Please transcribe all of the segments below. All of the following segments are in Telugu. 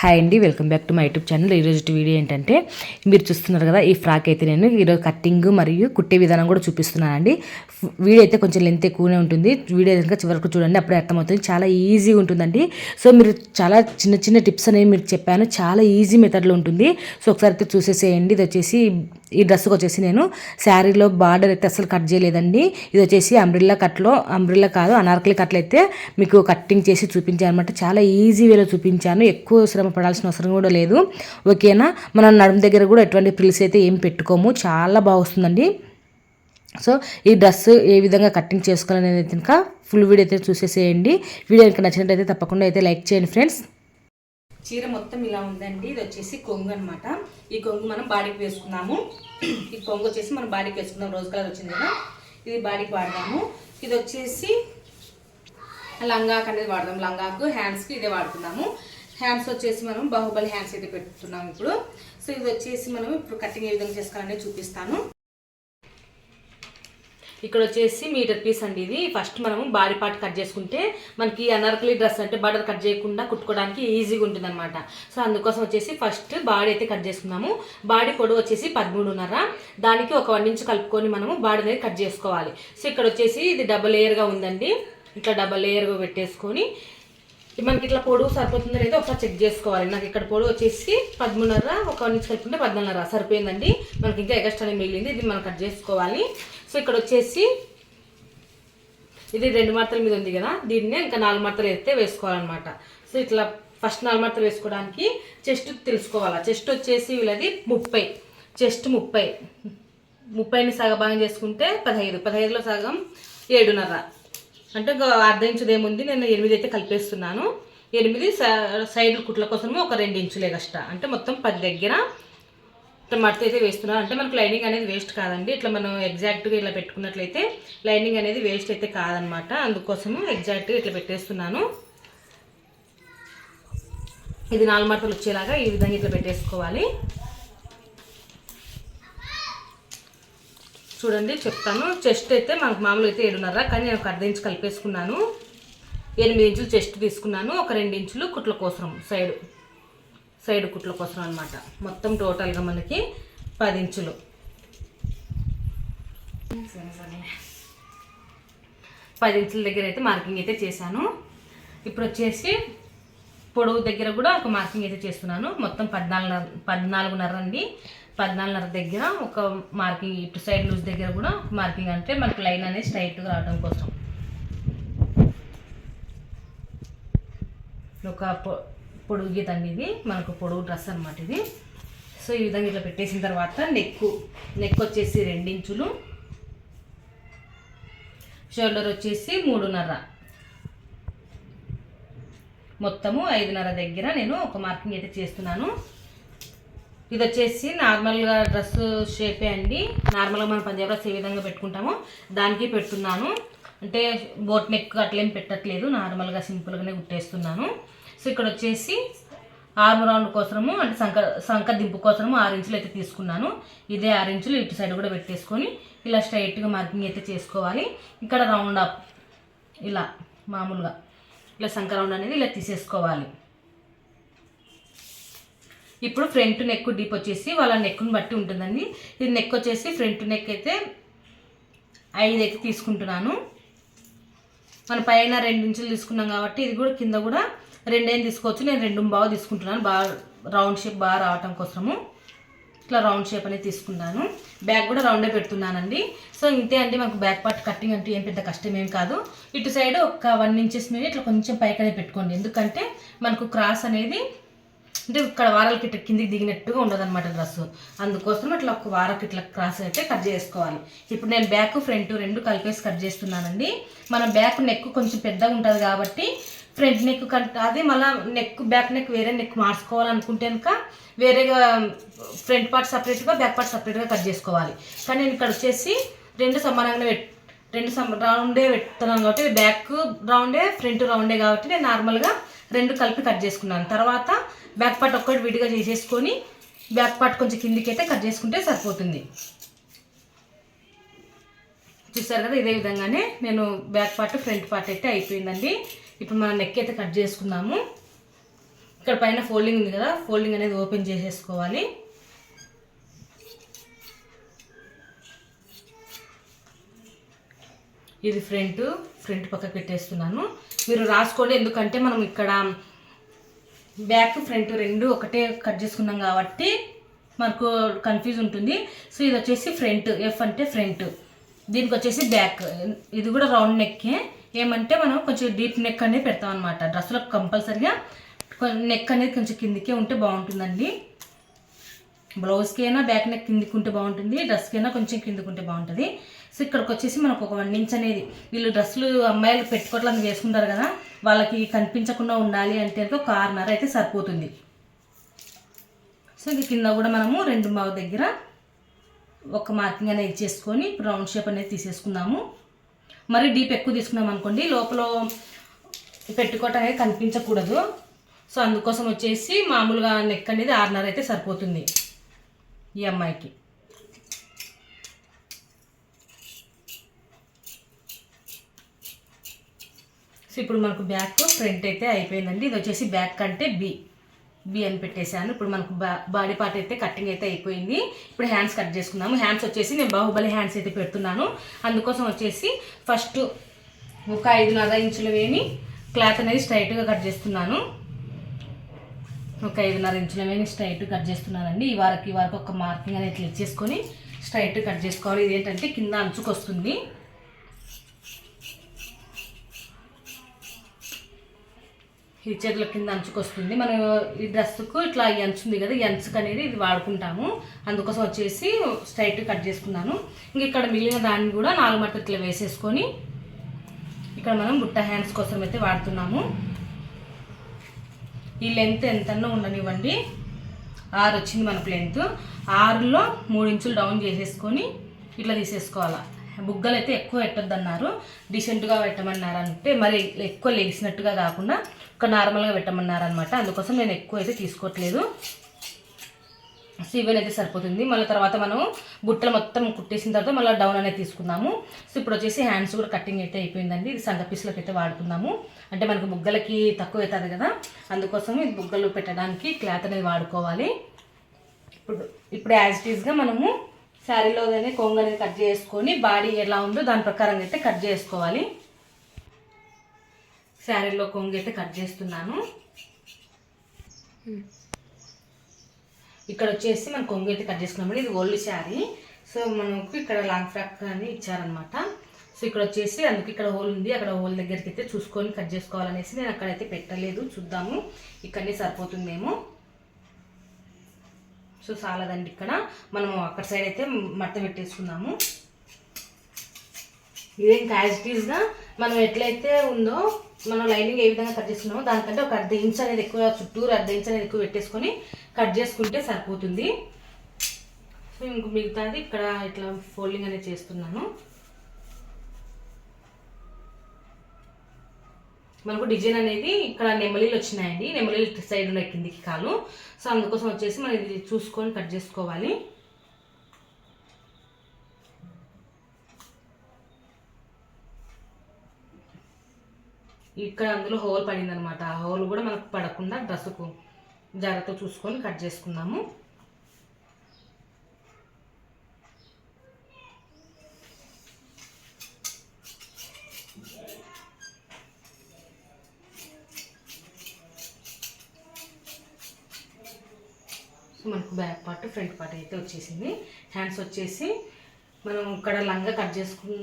హాయ్ అండి, welcome back to my YouTube channel. ఈరోజు వీడియో ఏంటంటే మీరు చూస్తున్నారు కదా, ఈ ఫ్రాక్ అయితే నేను ఈరోజు కట్టింగ్ మరియు కుట్టే విధానం కూడా చూపిస్తున్నానండి. వీడియో అయితే కొంచెం లెంత్ ఎక్కువనే ఉంటుంది. వీడియో కనుక చివరకు చూడండి, అప్పుడే అర్థమవుతుంది. చాలా ఈజీగా ఉంటుందండి. సో మీరు చాలా చిన్న చిన్న టిప్స్ అనేవి మీరు చెప్పాను, చాలా ఈజీ మెథడ్లో ఉంటుంది. సో ఒకసారి అయితే చూసేసేయండి. ఇది వచ్చేసి ఈ డ్రెస్కి వచ్చేసి నేను శారీలో బార్డర్ అయితే అసలు కట్ చేయలేదండి. ఇది వచ్చేసి అంబ్రిల్లా కాదు, అనార్కలి కట్లు అయితే మీకు కట్టింగ్ చేసి చూపించాను అనమాట. చాలా ఈజీ వేలో చూపించాను, ఎక్కువ శ్రమ పడాల్సిన అవసరం కూడా లేదు. ఓకేనా, మనం నడుము దగ్గర కూడా ఎటువంటి ప్రిల్స్ అయితే ఏం పెట్టుకోము, చాలా బాగా వస్తుందండి. సో ఈ డ్రెస్ ఏ విధంగా కట్టింగ్ చేసుకోవాలనేది ఇంకా ఫుల్ వీడియో అయితే చూసేసేయండి. వీడియో ఇంకా నచ్చినట్టయితే తప్పకుండా అయితే లైక్ చేయండి ఫ్రెండ్స్. చీర మొత్తం ఇలా ఉందండి. ఇది వచ్చేసి కొంగు అనమాట. ఈ కొంగు మనం బాడీకి వేసుకున్నాము. ఈ కొంగు వచ్చేసి మనం బాడీకి వేసుకుందాం. రోజ్ కలర్ వచ్చింది కదా, ఇది బాడీకి వాడదాము. ఇది వచ్చేసి లంగాకు అనేది వాడదాం. లంగాకు హ్యాండ్స్కి ఇదే వాడుతున్నాము. హ్యాండ్స్ వచ్చేసి మనం బాహుబలి హ్యాండ్స్ అయితే పెట్టుతున్నాము ఇప్పుడు. సో ఇది వచ్చేసి మనం ఇప్పుడు కటింగ్ ఏ విధంగా చేసుకోవాలనేది చూపిస్తాను. ఇక్కడ వచ్చేసి మీటర్ పీస్ అండి. ఇది ఫస్ట్ మనము బాడీ పార్ట్ కట్ చేసుకుంటే మనకి అనార్కలి డ్రెస్ అంటే బార్డర్ కట్ చేయకుండా కుట్టుకోవడానికి ఈజీగా ఉంటుంది అనమాట. సో అందుకోసం వచ్చేసి ఫస్ట్ బాడీ అయితే కట్ చేసుకున్నాము. బాడీ పొడవు వచ్చేసి 13.5, దానికి ఒక 1 ఇంచ్ కలుపుకొని మనము బాడీ అనేది కట్ చేసుకోవాలి. సో ఇక్కడ వచ్చేసి ఇది డబల్ లేయర్గా ఉందండి. ఇట్లా డబల్ లేయర్గా పెట్టేసుకొని మనకి ఇట్లా పొడవు సరిపోతుందో లేదో ఒకసారి చెక్ చేసుకోవాలి. నాకు ఇక్కడ పొడవు వచ్చేసి 13.5, ఒక 1 ఇంచ్ కలుపుకుంటే 14.5 సరిపోయిందండి. మనకి ఇంకా ఎక్స్ట్రానే మిగిలింది, ఇది మనం కట్ చేసుకోవాలి. సో ఇక్కడ వచ్చేసి ఇది 2 మడతల మీద ఉంది కదా, దీన్నే ఇంకా 4 మడతలు అయితే వేసుకోవాలన్నమాట. సో ఇట్లా ఫస్ట్ 4 మడతలు వేసుకోవడానికి చెస్ట్ తెలుసుకోవాలి. చెస్ట్ వచ్చేసి వీళ్ళది 30, చెస్ట్ 30ని సగభాగం చేసుకుంటే 15లో సగం 7.5 అంటే అర్ధ ఇంచుది ఏముంది. నేను 8 అయితే కలిపేస్తున్నాను. 8 సైడ్ కుట్ల కోసము ఒక 2 ఇంచులు ఎక్స్ట్రా, అంటే మొత్తం 10 దగ్గర ఇట్లా మడత అయితే వేస్తున్నాను. అంటే మనకు లైనింగ్ అనేది వేస్ట్ కాదండి. ఇట్లా మనం ఎగ్జాక్ట్గా ఇలా పెట్టుకున్నట్లయితే లైనింగ్ అనేది వేస్ట్ అయితే కాదనమాట. అందుకోసము ఎగ్జాక్ట్గా ఇట్లా పెట్టేస్తున్నాను. ఇది 4 మడతలు వచ్చేలాగా ఈ విధంగా ఇట్లా పెట్టేసుకోవాలి. చూడండి చెప్తాను. చెస్ట్ అయితే మనకు మామూలు అయితే 7.5, కానీ నేను ఒక అర్ధ ఇంచు కలిపేసుకున్నాను. 8 ఇంచులు చెస్ట్ తీసుకున్నాను. ఒక 2 ఇంచులు కుట్ల కోసం సైడ్ కుట్ల కోసం అనమాట. మొత్తం టోటల్గా మనకి 10 ఇంచులు. 10 ఇంచుల దగ్గర అయితే మార్కింగ్ అయితే చేశాను. ఇప్పుడు వచ్చేసి పొడవు దగ్గర కూడా ఒక మార్కింగ్ అయితే చేస్తున్నాను. మొత్తం 14.5 అండి. 14.5 దగ్గర ఒక మార్కింగ్, ఇటు సైడ్ లూజ్ దగ్గర కూడా మార్కింగ్, అంటే మనకు లైన్ అనేది స్ట్రైట్గా రావడం కోసం. ఒక పొడుగు గీత అండి, ఇది మనకు పొడుగు డ్రెస్ అనమాట ఇది. సో ఈ విధంగా ఇట్లా పెట్టేసిన తర్వాత నెక్ వచ్చేసి 2 ఇంచులు, షోల్డర్ వచ్చేసి 3.5, మొత్తము 5.5 దగ్గర నేను ఒక మార్కింగ్ అయితే చేస్తున్నాను. ఇది వచ్చేసి నార్మల్గా డ్రెస్ షేపే అండి. నార్మల్గా మనం పంజాబ్ డ్రెస్ ఏ విధంగా పెట్టుకుంటామో దానికి పెడుతున్నాను. అంటే బోట్ నెక్ అట్లేం పెట్టట్లేదు, నార్మల్గా సింపుల్గానే కుట్టేస్తున్నాను. సో ఇక్కడ వచ్చేసి ఆర్మ్ రౌండ్ కోసము, అంటే సంక దింపు కోసము 6 ఇంచులు అయితే తీసుకున్నాను. ఇదే 6 ఇంచులు ఇటు సైడ్ కూడా పెట్టేసుకొని ఇలా స్ట్రైట్గా మార్కింగ్ అయితే చేసుకోవాలి. ఇక్కడ రౌండ్ అప్ ఇలా మామూలుగా ఇలా సంక రౌండ్ అనేది ఇలా తీసేసుకోవాలి. ఇప్పుడు ఫ్రంట్ నెక్ డీప్ వచ్చేసి వాళ్ళ నెక్ను బట్టి ఉంటుందండి. ఇది నెక్ వచ్చేసి ఫ్రంట్ నెక్ అయితే 5 అయితే తీసుకుంటున్నాను. మన పైన 2 ఇంచులు తీసుకున్నాం కాబట్టి ఇది కూడా కింద కూడా 2 తీసుకోవచ్చు. నేను 2.5 తీసుకుంటున్నాను, బాగా రౌండ్ షేప్ బాగా రావటం కోసము. ఇట్లా రౌండ్ షేప్ అనేది తీసుకున్నాను. బ్యాక్ కూడా రౌండే పెడుతున్నానండి. సో ఇంతే అండి, మనకు బ్యాక్ పార్ట్ కట్టింగ్ అంటే ఏం పెద్ద కష్టం ఏం కాదు. ఇటు సైడ్ ఒక 1 ఇంచెస్ మీద ఇట్లా కొంచెం పైకనే పెట్టుకోండి, ఎందుకంటే మనకు క్రాస్ అనేది అంటే ఇక్కడ వారాలకి ఇట్లా కిందికి దిగినట్టుగా ఉండదు అనమాట డ్రెస్. అందుకోసం ఇట్లా ఒక వారాలకి ఇట్లా క్రాస్ అయితే కట్ చేసుకోవాలి. ఇప్పుడు నేను బ్యాక్ ఫ్రంట్ 2 కలిపేసి కట్ చేస్తున్నానండి. మన బ్యాక్ నెక్ కొంచెం పెద్దగా ఉంటుంది కాబట్టి ఫ్రంట్ నెక్ అది మళ్ళీ బ్యాక్ నెక్ వేరే నెక్ మార్చుకోవాలనుకుంటే కనుక వేరేగా ఫ్రంట్ పార్ట్ సపరేట్గా బ్యాక్ పార్ట్ సపరేట్గా కట్ చేసుకోవాలి. కానీ నేను ఇక్కడ వచ్చేసి 2 సమానంగానే రౌండే పెడుతున్నాను కాబట్టి బ్యాక్ రౌండే ఫ్రంట్ రౌండే కాబట్టి నేను నార్మల్గా 2 కలిపి కట్ చేసుకున్నాను. తర్వాత బ్యాక్ పార్ట్ ఒక్కటి విడిగా చేసేసుకొని బ్యాక్ పార్ట్ కొంచెం కిందికి అయితే కట్ చేసుకుంటే సరిపోతుంది. చూసారు కదా, ఇదే విధంగానే నేను బ్యాక్ పార్ట్ ఫ్రంట్ పార్ట్ అయితే అయిపోయిందండి. ఇప్పుడు మనం నెక్ అయితే కట్ చేసుకుందాము. ఇక్కడ పైన ఫోల్డింగ్ ఉంది కదా, ఫోల్డింగ్ అనేది ఓపెన్ చేసేసుకోవాలి. ఇది ఫ్రంట్ పక్కకు పెట్టేస్తున్నాను. మీరు రాసుకోండి, ఎందుకంటే మనం ఇక్కడ బ్యాక్ ఫ్రంట్ రెండు ఒకటే కట్ చేసుకున్నాం కాబట్టి మనకు కన్ఫ్యూజ్ ఉంటుంది. సో ఇది వచ్చేసి ఫ్రంట్, ఎఫ్ అంటే ఫ్రంట్, దీనికి వచ్చేసి బ్యాక్. ఇది కూడా రౌండ్ నెక్కే, ఏమంటే మనం కొంచెం డీప్ నెక్ అనేది పెడతాం అనమాట. డ్రెస్లో కంపల్సరిగా నెక్ అనేది కొంచెం కిందికే ఉంటే బాగుంటుందండి. బ్లౌజ్కి అయినా బ్యాక్ నెక్ కిందికి ఉంటే బాగుంటుంది, డ్రెస్కి అయినా కొంచెం కిందికి ఉంటే బాగుంటుంది. సో ఇక్కడికి వచ్చేసి మనకు ఒక 1 ఇంచ్ అనేది, వీళ్ళు డ్రెస్సులు అమ్మాయిలు పెట్టుకోవట్లని వేసుకుంటారు కదా, వాళ్ళకి కనిపించకుండా ఉండాలి అంటే ఒక 6.5 అయితే సరిపోతుంది. సో ఇది కింద కూడా మనము 2 పావు దగ్గర ఒక మార్కింగ్ అనేది ఇచ్చేసుకొని రౌండ్ షేప్ అనేది తీసేసుకుందాము. మరి డీప్ ఎక్కువ తీసుకున్నాం అనుకోండి, లోపల పెట్టుకోవటం అనేది కనిపించకూడదు. సో అందుకోసం వచ్చేసి మామూలుగా నెక్ అనేది 6.5 అయితే సరిపోతుంది ఈ అమ్మాయికి. సో ఇప్పుడు మనకు బ్యాక్ ఫ్రంట్ అయితే అయిపోయిందండి. ఇది వచ్చేసి బ్యాక్ అంటే బి అని పెట్టేశాను. ఇప్పుడు మనకు బాడీ పార్ట్ అయితే కటింగ్ అయితే అయిపోయింది. ఇప్పుడు హ్యాండ్స్ కట్ చేసుకుందాము. హ్యాండ్స్ వచ్చేసి నేను బాహుబలి హ్యాండ్స్ అయితే పెడుతున్నాను. అందుకోసం వచ్చేసి ఫస్ట్ ఒక 5.5 ఇంచుల వేని క్లాత్ అనేది స్ట్రైట్గా కట్ చేస్తున్నాను. ఒక 5.5 ఇంచుల వేని స్ట్రైట్ కట్ చేస్తున్నానండి. ఈ వరకు ఒక మార్కింగ్ అనేది ఇట్లా ఇచ్చేసుకొని స్ట్రైట్ కట్ చేసుకోవాలి. ఇది ఏంటంటే కింద అంచుకు వస్తుంది. ఈ చేతుల కింద అంచుకు వస్తుంది. మనం ఈ డ్రెస్కు ఇట్లా ఈ అంచు ఉంది కదా, ఈ అంచుకు అనేది ఇది వాడుకుంటాము. అందుకోసం వచ్చేసి స్ట్రైట్ కట్ చేసుకున్నాను. ఇంక ఇక్కడ మిగిలిన దాన్ని కూడా 4 మడతలు ఇట్లా వేసేసుకొని ఇక్కడ మనం బుట్ట హ్యాండ్స్ కోసం అయితే వాడుతున్నాము. ఈ లెంత్ ఎంతన్నా ఉండనివ్వండి, 6 వచ్చింది మనకు లెంత్. 6లో 3 ఇంచులు డౌన్ చేసేసుకొని ఇట్లా తీసేసుకోవాలి. బుగ్గలు అయితే ఎక్కువ పెట్టొద్దు అన్నారు, డీసెంట్గా పెట్టమన్నారు. అంటే మరి ఎక్కువ లేచినట్టుగా కాకుండా ఒక నార్మల్గా పెట్టమన్నారు అనమాట. అందుకోసం నేను ఎక్కువ అయితే తీసుకోవట్లేదు. సో ఇవన్నీ అయితే సరిపోతుంది. మళ్ళీ తర్వాత మనం బుట్టలు మొత్తం కుట్టేసిన తర్వాత మళ్ళీ డౌన్ అనేది తీసుకుందాము. సో ఇప్పుడు వచ్చేసి హ్యాండ్స్ కూడా కటింగ్ అయితే అయిపోయిందండి. ఇది సంగ పీస్లోకి అయితే వాడుకుందాము. అంటే మనకు బుగ్గలకి తక్కువ అవుతుంది కదా, అందుకోసం ఇది బుగ్గలు పెట్టడానికి క్లాత్ అనేది వాడుకోవాలి. ఇప్పుడు యాజ్ ఇట్ ఈస్గా మనము శారీలోనే కొంగు అనేది కట్ చేసుకొని బాడీ ఎలా ఉందో దాని ప్రకారంగా అయితే కట్ చేసుకోవాలి. శారీలో కొంగు అయితే కట్ చేస్తున్నాను. ఇక్కడ వచ్చేసి మనం కొంగు అయితే కట్ చేసుకున్నామండి. ఇది ఓల్డ్ శారీ. సో మనకు ఇక్కడ లాంగ్ ఫ్రాక్ అని ఇచ్చారనమాట. సో ఇక్కడ వచ్చేసి అందుకు ఇక్కడ హోల్ ఉంది, అక్కడ హోల్ దగ్గరికి అయితే చూసుకొని కట్ చేసుకోవాలనేసి నేను అక్కడైతే పెట్టలేదు. చూద్దాము ఇక్కడనే సరిపోతుందేమో. సో చాలదండి, ఇక్కడ మనము అక్కడ సైడ్ అయితే మడత పెట్టేసుకుందాము. ఇదేం యాజ్ ఇట్ ఈస్గా మనం ఎట్లయితే ఉందో మనం లైనింగ్ ఏ విధంగా కట్ చేసుకున్నామో దానికంటే ఒక 1/2 ఇంచ్ అనేది ఎక్కువ, చుట్టూరు 1/2 ఇంచ్ అనేది ఎక్కువ పెట్టేసుకొని కట్ చేసుకుంటే సరిపోతుంది. సో ఇంక మిగతాది ఇక్కడ ఇట్లా ఫోల్డింగ్ అనేది చేస్తున్నాను. మనకు డిజైన్ అనేది ఇక్కడ నెమలీలు వచ్చినాయండి, నెమలీలు సైడ్ ఉన్న కిందికి కాలు. సో అందుకోసం వచ్చేసి మనం ఇది చూసుకొని కట్ చేసుకోవాలి. ఇక్కడ అందులో హోల్ పడింది అనమాట. ఆ హోల్ కూడా మనకు పడకుండా డ్రెస్సుకు జాగ్రత్తగా చూసుకొని కట్ చేసుకుందాము. సో మనకు బ్యాక్ పార్ట్ ఫ్రంట్ పార్ట్ అయితే వచ్చేసింది. హ్యాండ్స్ వచ్చేసి మనం ఇక్కడ లంగా కట్ చేసుకుని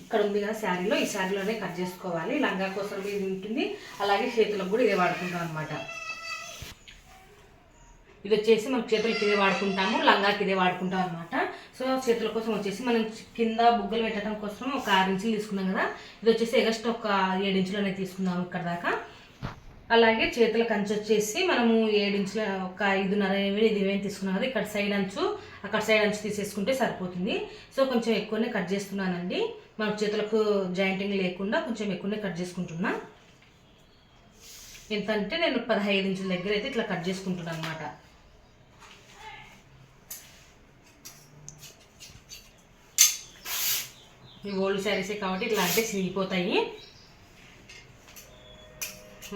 ఇక్కడ ఉంది కదా శారీలో, ఈ శారీలోనే కట్ చేసుకోవాలి. లంగా కోసం ఇది ఉంటుంది, అలాగే చేతులకు కూడా ఇదే వాడుకుంటాం అనమాట. ఇది వచ్చేసి మనం చేతులకి ఇదే వాడుకుంటాము, లంగాకి ఇదే వాడుకుంటాం అనమాట. సో చేతుల కోసం వచ్చేసి మనం కింద బుగ్గలు పెట్టడం కోసం ఒక 6 ఇంచులు తీసుకున్నాం కదా, ఇది వచ్చేసి ఎగస్ట్ ఒక 7 ఇంచులు అనేది తీసుకున్నాము ఇక్కడ దాకా. అలాగే చేతుల కంచు వచ్చేసి మనము 7 ఇంచుల ఒక 5.5 ఇది ఏమైనా తీసుకున్నాం కదా, ఇక్కడ సైడ్ అంచు అక్కడ సైడ్ అంచు తీసేసుకుంటే సరిపోతుంది. సో కొంచెం ఎక్కువనే కట్ చేస్తున్నానండి, మన చేతులకు జాయింటింగ్ లేకుండా కొంచెం ఎక్కువనే కట్ చేసుకుంటున్నా. ఎంత అంటే నేను 15 ఇంచుల దగ్గర అయితే ఇట్లా కట్ చేసుకుంటున్నాను అనమాట. ఈ ఓల్డ్ శారీసే కాబట్టి ఇట్లా అంటే చిరిగిపోతాయి,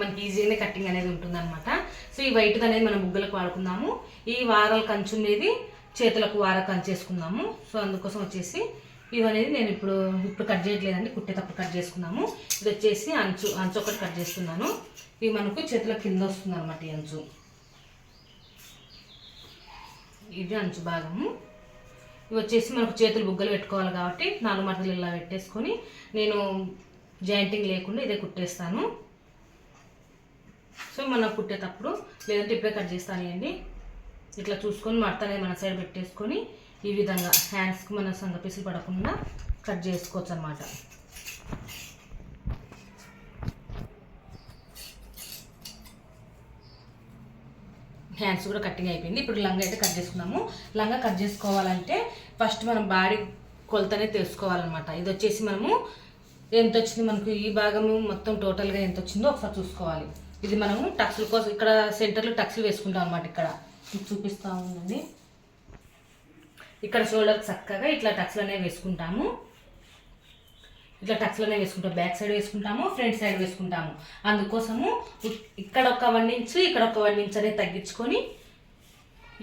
మనకి ఈజీగానే కటింగ్ అనేది ఉంటుంది అనమాట. సో ఈ వైట్ అనేది మనం బుగ్గలకు వాడుకుందాము. ఈ వారాల కంచు అనేది చేతులకు వార కంచు చేసుకుందాము. సో అందుకోసం వచ్చేసి ఇవనేది నేను ఇప్పుడు కట్ చేయట్లేదండి, కుట్టేటప్పుడు కట్ చేసుకున్నాము. ఇది వచ్చేసి అంచు ఒకటి కట్ చేస్తున్నాను. ఇవి మనకు చేతుల కింద వస్తుంది అనమాట ఈ అంచు. ఇది అంచు భాగము. ఇవి వచ్చేసి మనకు చేతులు బుగ్గలు పెట్టుకోవాలి కాబట్టి 4 మడతలు ఇలా పెట్టేసుకొని నేను జాయింటింగ్ లేకుండా ఇదే కుట్టేస్తాను. సో మనం కుట్టేటప్పుడు లేదంటే ఇప్పుడే కట్ చేస్తాను అండి. ఇట్లా చూసుకొని మడత అనేది మన సైడ్ పెట్టేసుకొని ఈ విధంగా హ్యాండ్స్కి మన సంగ పీసులు పడకుండా కట్ చేసుకోవచ్చు అన్నమాట. హ్యాండ్స్ కూడా కట్టింగ్ అయిపోయింది. ఇప్పుడు లంగా అయితే కట్ చేసుకున్నాము. లంగా కట్ చేసుకోవాలంటే ఫస్ట్ మనం బాడీ కొలతనే తెలుసుకోవాలన్నమాట. ఇది వచ్చేసి మనము ఎంత వచ్చింది, మనకు ఈ భాగము మొత్తం టోటల్గా ఎంత వచ్చిందో ఒకసారి చూసుకోవాలి. ఇది మనము టక్స్ల కోసం ఇక్కడ సెంటర్లో టక్స్లు వేసుకుంటాం అనమాట. ఇక్కడ చూపిస్తూ ఉందండి. ఇక్కడ షోల్డర్కి చక్కగా ఇట్లా టక్స్లు అనేవి వేసుకుంటాము. ఇట్లా టక్స్లోనే వేసుకుంటాం. బ్యాక్ సైడ్ వేసుకుంటాము, ఫ్రంట్ సైడ్ వేసుకుంటాము. అందుకోసము ఇక్కడ ఒక 1 ఇంచ్ ఇక్కడ ఒక 1 ఇంచ్ అనేది తగ్గించుకొని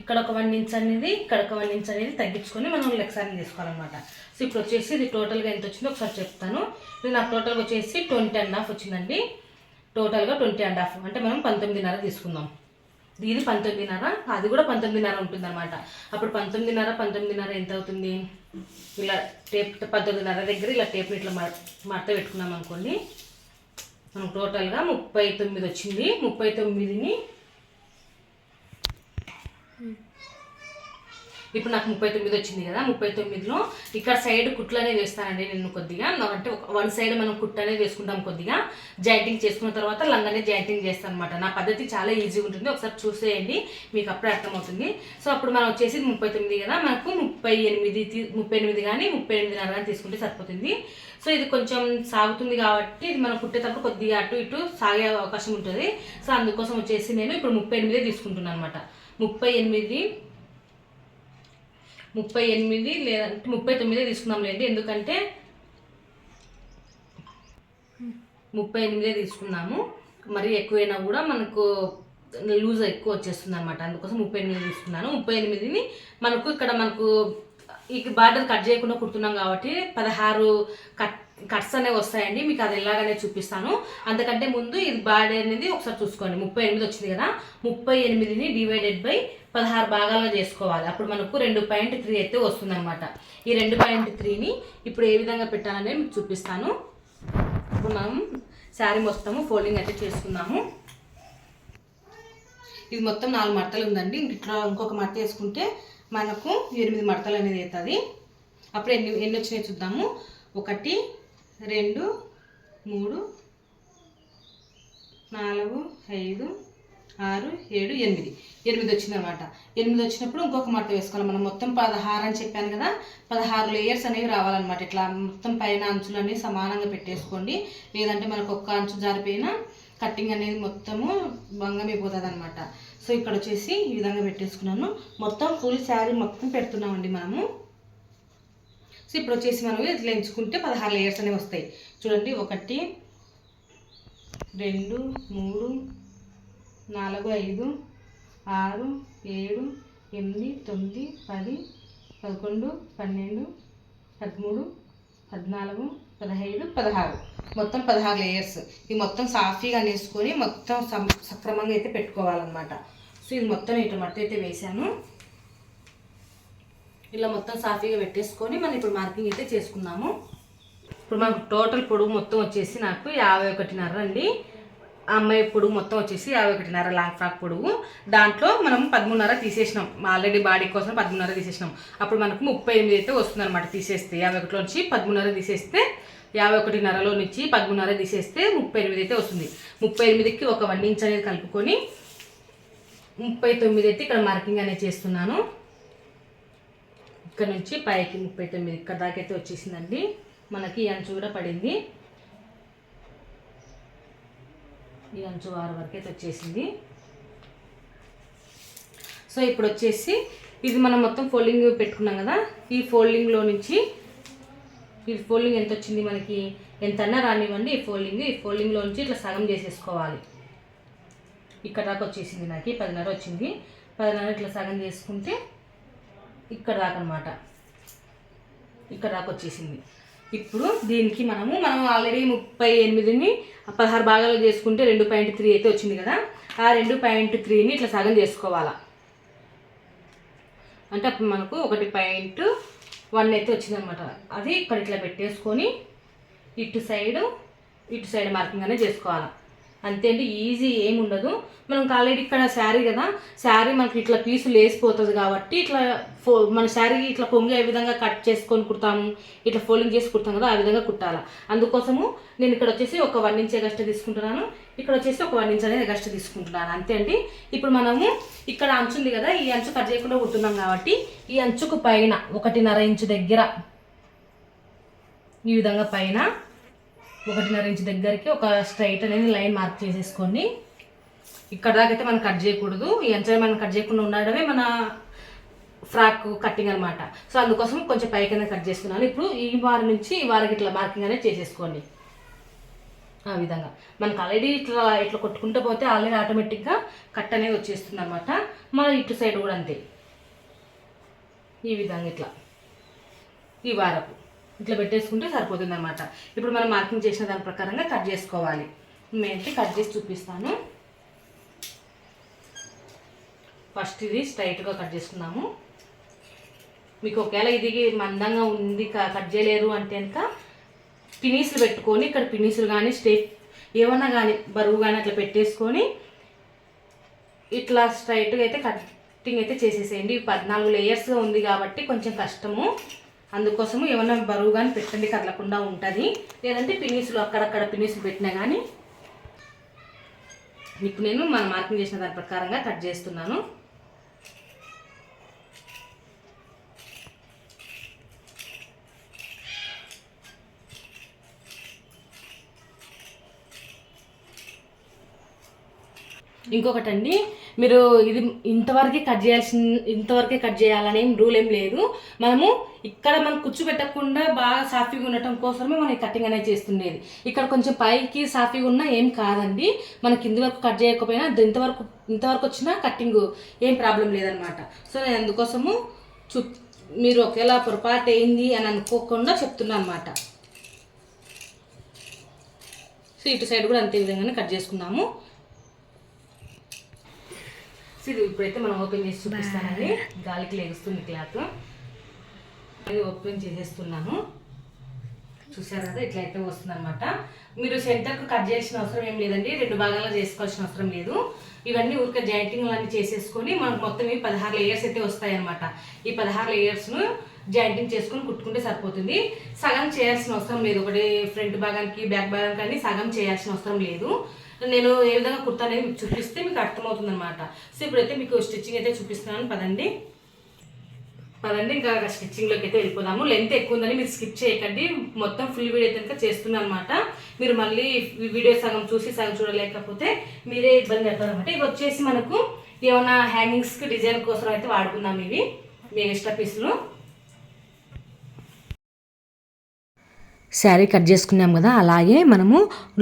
ఇక్కడ ఒక 1 ఇంచ్ అనేది ఇక్కడ ఒక 1 ఇంచ్ అనేది తగ్గించుకొని మనం లెక్సారింగ్ చేసుకోవాలన్నమాట. సో ఇప్పుడు వచ్చేసి ఇది టోటల్గా ఎంత వచ్చిందో ఒకసారి చెప్తాను. ఇది నాకు టోటల్గా వచ్చేసి 20.5 వచ్చిందండి. టోటల్గా 20.5 అంటే మనం 19.5 తీసుకుందాం. ఇది 19.5, అది కూడా 19.5 ఉంటుందన్నమాట. అప్పుడు 19.5 ఎంత అవుతుంది, ఇలా టేప్ 19.5 దగ్గర ఇలా టేప్ని ఇట్లా మడత పెట్టుకున్నాం అనుకోండి, మనకు టోటల్గా 39 వచ్చింది. 39ని ఇప్పుడు నాకు 39 వచ్చింది కదా. 39లో ఇక్కడ సైడ్ కుట్లు అనేది వేస్తానండి నేను కొద్దిగా, అంటే 1 సైడ్ మనం కుట్లు అనేది వేసుకుంటాం. కొద్దిగా జాయింటింగ్ చేసుకున్న తర్వాత లంగానే జాయింటింగ్ చేస్తాను అనమాట. నా పద్ధతి చాలా ఈజీగా ఉంటుంది, ఒకసారి చూసేయండి, మీకు అప్పుడే అర్థమవుతుంది. సో అప్పుడు మనం వచ్చేసి 39 కదా, మనకు 38 కానీ 38.5 కానీ తీసుకుంటే సరిపోతుంది. సో ఇది కొంచెం సాగుతుంది కాబట్టి ఇది మనం కుట్టేటప్పుడు కొద్దిగా అటు ఇటు సాగే అవకాశం ఉంటుంది. సో అందుకోసం వచ్చేసి నేను ఇప్పుడు 38 తీసుకుంటున్నాను అనమాట. 38 లేదంటే 39 తీసుకుందాం లేండి, ఎందుకంటే 38 తీసుకున్నాము. మరీ ఎక్కువైనా కూడా మనకు లూజ్ ఎక్కువ వచ్చేస్తుంది అనమాట. అందుకోసం 38 తీసుకున్నాను. 38ని మనకు ఇక్కడ మనకు ఈ బార్డర్ కట్ చేయకుండా కుడుతున్నాం కాబట్టి 16 కట్స్ అనేవి వస్తాయండి. మీకు అది ఎలాగనే చూపిస్తాను. అంతకంటే ముందు ఇది బార్డర్ అనేది ఒకసారి చూసుకోండి. 38 వచ్చింది కదా, 38ని డివైడెడ్ బై 16 భాగాలుగా చేసుకోవాలి. అప్పుడు మనకు 2.3 అయితే వస్తుంది అనమాట. ఈ 2.3ని ఇప్పుడు ఏ విధంగా పెట్టాలనేది మీకు చూపిస్తాను. ఇప్పుడు మనం శారీ మొత్తము ఫోల్డింగ్ అయితే చేసుకున్నాము. ఇది మొత్తం 4 మడతలు ఉందండి. ఇట్లా ఇంకొక మడత వేసుకుంటే మనకు 8 మడతలు అనేది అవుతుంది. అప్పుడు ఎన్ని వచ్చినాయి చూద్దాము. 1 2 3 4 5 6 7 8 వచ్చిందనమాట. 8 వచ్చినప్పుడు ఇంకొక మడత వేసుకోవాలి. మనం మొత్తం 16 అని చెప్పాను కదా, 16 లేయర్స్ అనేవి రావాలన్నమాట. ఇట్లా మొత్తం పైన అంచులు అనేవి సమానంగా పెట్టేసుకోండి, లేదంటే మనకు ఒక్క అంచు జారిపోయినా కట్టింగ్ అనేది మొత్తము భంగం అయిపోతుంది అనమాట. సో ఇక్కడ వచ్చేసి ఈ విధంగా పెట్టేసుకున్నాను. మొత్తం ఫుల్ శారీ మొత్తం పెడుతున్నామండి మనము. సో ఇప్పుడు వచ్చేసి మనం ఇట్లా ఎంచుకుంటే 16 లేయర్స్ అనేవి వస్తాయి. చూడండి, 1 2 3 4 5 6 7 8 9 10 11 12 13 14 15 16 మొత్తం 16 లేయర్స్. ఇవి మొత్తం సాఫీగా అనేసుకొని మొత్తం సక్రమంగా అయితే పెట్టుకోవాలన్నమాట. సో ఇది మొత్తం ఇటు మట్టి అయితే వేసాను. ఇలా మొత్తం సాఫీగా పెట్టేసుకొని మనం ఇప్పుడు మార్కింగ్ అయితే చేసుకున్నాము. ఇప్పుడు మనకు టోటల్ పొడుగు మొత్తం వచ్చేసి నాకు 51.5 అండి. ఆ అమ్మాయి పొడుగు మొత్తం వచ్చేసి 51.5 లాంగ్ ఫ్రాక్ పొడుగు. దాంట్లో మనం 13.5 తీసేసినాం. ఆల్రెడీ బాడీ కోసం 13.5 తీసేసినాం. అప్పుడు మనకు 38 అయితే వస్తుంది అనమాట. తీసేస్తే 51లో నుంచి 13.5 తీసేస్తే 51.5లో నుంచి 13.5 తీసేస్తే 38 అయితే వస్తుంది. 38కి ఒక 1 ఇంచ్ అనేది కలుపుకొని 39 అయితే ఇక్కడ మార్కింగ్ అనేది చేస్తున్నాను. ఇక్కడ నుంచి పైకి 39 ఇక్కడ దాకా అయితే వచ్చేసిందండి. మనకి ఈ అంచు కూడా పడింది. ఈ అంచు 6 వరకు అయితే వచ్చేసింది. సో ఇప్పుడు వచ్చేసి ఇది మనం మొత్తం ఫోల్డింగ్ పెట్టుకున్నాం కదా, ఈ ఫోల్డింగ్లో నుంచి ఈ ఫోల్డింగ్ ఎంత వచ్చింది మనకి, ఎంతన్నా రానివ్వండి. ఈ ఫోల్డింగ్లో నుంచి ఇట్లా సగం చేసేసుకోవాలి. ఇక్కడ దాకా వచ్చేసింది, నాకు 10:30 వచ్చింది. 10:30 ఇట్లా సగం చేసుకుంటే ఇక్కడ దాకా అనమాట, ఇక్కడ దాకా వచ్చేసింది. ఇప్పుడు దీనికి మనం ఆల్రెడీ 38ని 16 భాగాలు చేసుకుంటే 2.3 అయితే వచ్చింది కదా, ఆ 2.3ని ఇట్లా సగం చేసుకోవాలా. అంటే అప్పుడు మనకు 1.1 అయితే వచ్చిందనమాట. అది ఇక్కడ ఇట్లా పెట్టేసుకొని ఇటు సైడ్ మార్కింగ్ అనేది చేసుకోవాలి. అంతే అండి, ఈజీ ఏమి ఉండదు. మనకు ఆల్రెడీ ఇక్కడ శారీ కదా, శారీ మనకి ఇట్లా పీసు లేసిపోతుంది కాబట్టి ఇట్లా మన శారీ ఇట్లా పొంగి ఏ విధంగా కట్ చేసుకొని కుడతాము, ఇట్లా ఫోల్డింగ్ చేసి కుడతాం కదా, ఆ విధంగా కుట్టాలి. అందుకోసము నేను ఇక్కడ వచ్చేసి ఒక 1 ఇంచ్ ఎగస్ట్రా తీసుకుంటున్నాను, ఇక్కడ వచ్చేసి ఒక 1 ఇంచ్ అనేది ఎగస్ట్రా తీసుకుంటున్నాను. అంతే అండి. ఇప్పుడు మనము ఇక్కడ అంచు ఉంది కదా, ఈ అంచు కట్ చేయకుండా కుడుతున్నాం కాబట్టి ఈ అంచుకు పైన 1.5 ఇంచు దగ్గర ఈ విధంగా పైన 1.5 ఇంచ్ దగ్గరికి ఒక స్ట్రైట్ అనేది లైన్ మార్క్ చేసేసుకోండి. ఇక్కడ దాకా అయితే మనం కట్ చేయకూడదు, ఈ అంచు మనం కట్ చేయకుండా ఉండడమే మన ఫ్రాక్ కట్టింగ్ అనమాట. సో అందుకోసం కొంచెం పైకైనా కట్ చేస్తున్నాను. ఇప్పుడు ఈ వారం నుంచి ఈ వారికి ఇట్లా మార్కింగ్ అనేది చేసేసుకోండి. ఆ విధంగా మనకు ఆల్రెడీ ఇట్లా కొట్టుకుంటూ పోతే ఆల్రెడీ ఆటోమేటిక్గా కట్ అనేది వచ్చేస్తుంది అనమాట. మన ఇటు సైడ్ కూడా అంతే, ఈ విధంగా ఇట్లా ఈ వారపు ఇట్లా పెట్టేసుకుంటే సరిపోతుంది అనమాట. ఇప్పుడు మనం మార్కింగ్ చేసిన దాని ప్రకారంగా కట్ చేసుకోవాలి. నేనైతే కట్ చేసి చూపిస్తాను. ఫస్ట్ ఇది స్ట్రైట్గా కట్ చేసుకున్నాము. మీకు ఒకవేళ ఇది మందంగా ఉంది కట్ చేయలేరు అంటే కనుక పినీసులు పెట్టుకొని ఇక్కడ పినీసులు కానీ స్టేప్ ఏమన్నా కానీ బరువు కానీ అట్లా పెట్టేసుకొని ఇట్లా స్ట్రైట్గా అయితే కటింగ్ అయితే చేసేసేయండి. 14 లేయర్స్గా ఉంది కాబట్టి కొంచెం కష్టము, అందుకోసము ఏమన్నా బరువు కానీ పెట్టండి, కదలకుండా ఉంటుంది. లేదంటే పినీసులు అక్కడక్కడ పినీసులు పెట్టినా కానీ. ఇప్పుడు నేను మనం మార్కింగ్ చేసిన దాని ప్రకారంగా కట్ చేస్తున్నాను. ఇంకొకటండి, మీరు ఇది ఇంతవరకే కట్ చేయాలనే రూల్ ఏం లేదు. మనము ఇక్కడ మనం కుచ్చు పెట్టకుండా బాగా సాఫీగా ఉండటం కోసమే మనం కటింగ్ అనేది చేస్తుండేది. ఇక్కడ కొంచెం పైకి సాఫీగా ఉన్నా ఏం కాదండి, మనకి కింది వరకు కట్ చేయకపోయినా ఇంతవరకు వచ్చినా కట్టింగ్ ఏం ప్రాబ్లం లేదనమాట. సో నేను అందుకోసము మీరు ఒకేలా పొరపాటు అయింది అని అనుకోకుండా చెప్తున్నాను అనమాట. సో ఇటు సైడ్ కూడా అంతే విధంగానే కట్ చేసుకున్నాము. ఇది ఇప్పుడైతే మనం ఓపెన్ చేసి చూపిస్తానండి. గాలికి లేగుస్తుంది క్లాత్, అది ఓపెన్ చేసేస్తున్నాను. చూసారు కదా, ఇట్లా అయితే వస్తుంది అనమాట. మీరు సెంటర్కు కట్ చేయాల్సిన అవసరం ఏం లేదండి, 2 భాగాలు చేసుకోవాల్సిన అవసరం లేదు. ఇవన్నీ ఊరికే జాయింటింగ్ అన్నీ చేసేసుకొని మనకు మొత్తం 16 లేయర్స్ అయితే వస్తాయి అనమాట. ఈ 16 లేయర్స్ను జాయింటింగ్ చేసుకొని కుట్టుకుంటే సరిపోతుంది. సగం చేయాల్సిన అవసరం లేదు, ఒకటి ఫ్రంట్ భాగానికి బ్యాక్ భాగానికి అన్ని సగం చేయాల్సిన అవసరం లేదు. నేను ఏ విధంగా కుర్తా అనేది మీకు చూపిస్తే మీకు అర్థమవుతుంది అనమాట. సో ఇప్పుడైతే మీకు స్టిచ్చింగ్ అయితే చూపిస్తున్నాను. పదండి ఇంకా స్టిచ్చింగ్లోకి అయితే వెళ్ళిపోదాము. లెంత్ ఎక్కువ ఉందని మీరు స్కిప్ చేయకండి, మొత్తం ఫుల్ వీడియో అయితే చేస్తున్నాను అనమాట. మీరు మళ్ళీ వీడియో సగం చూసి సగం చూడలేకపోతే మీరే ఇబ్బంది పడతారు అనమాట. ఇవి వచ్చేసి మనకు ఏమైనా హ్యాంగింగ్స్కి డిజైన్ కోసం అయితే వాడుకున్నాము. ఇవి మీ ఎక్స్ట్రా పీసులు. శారీ కట్ చేసుకున్నాం కదా, అలాగే మనము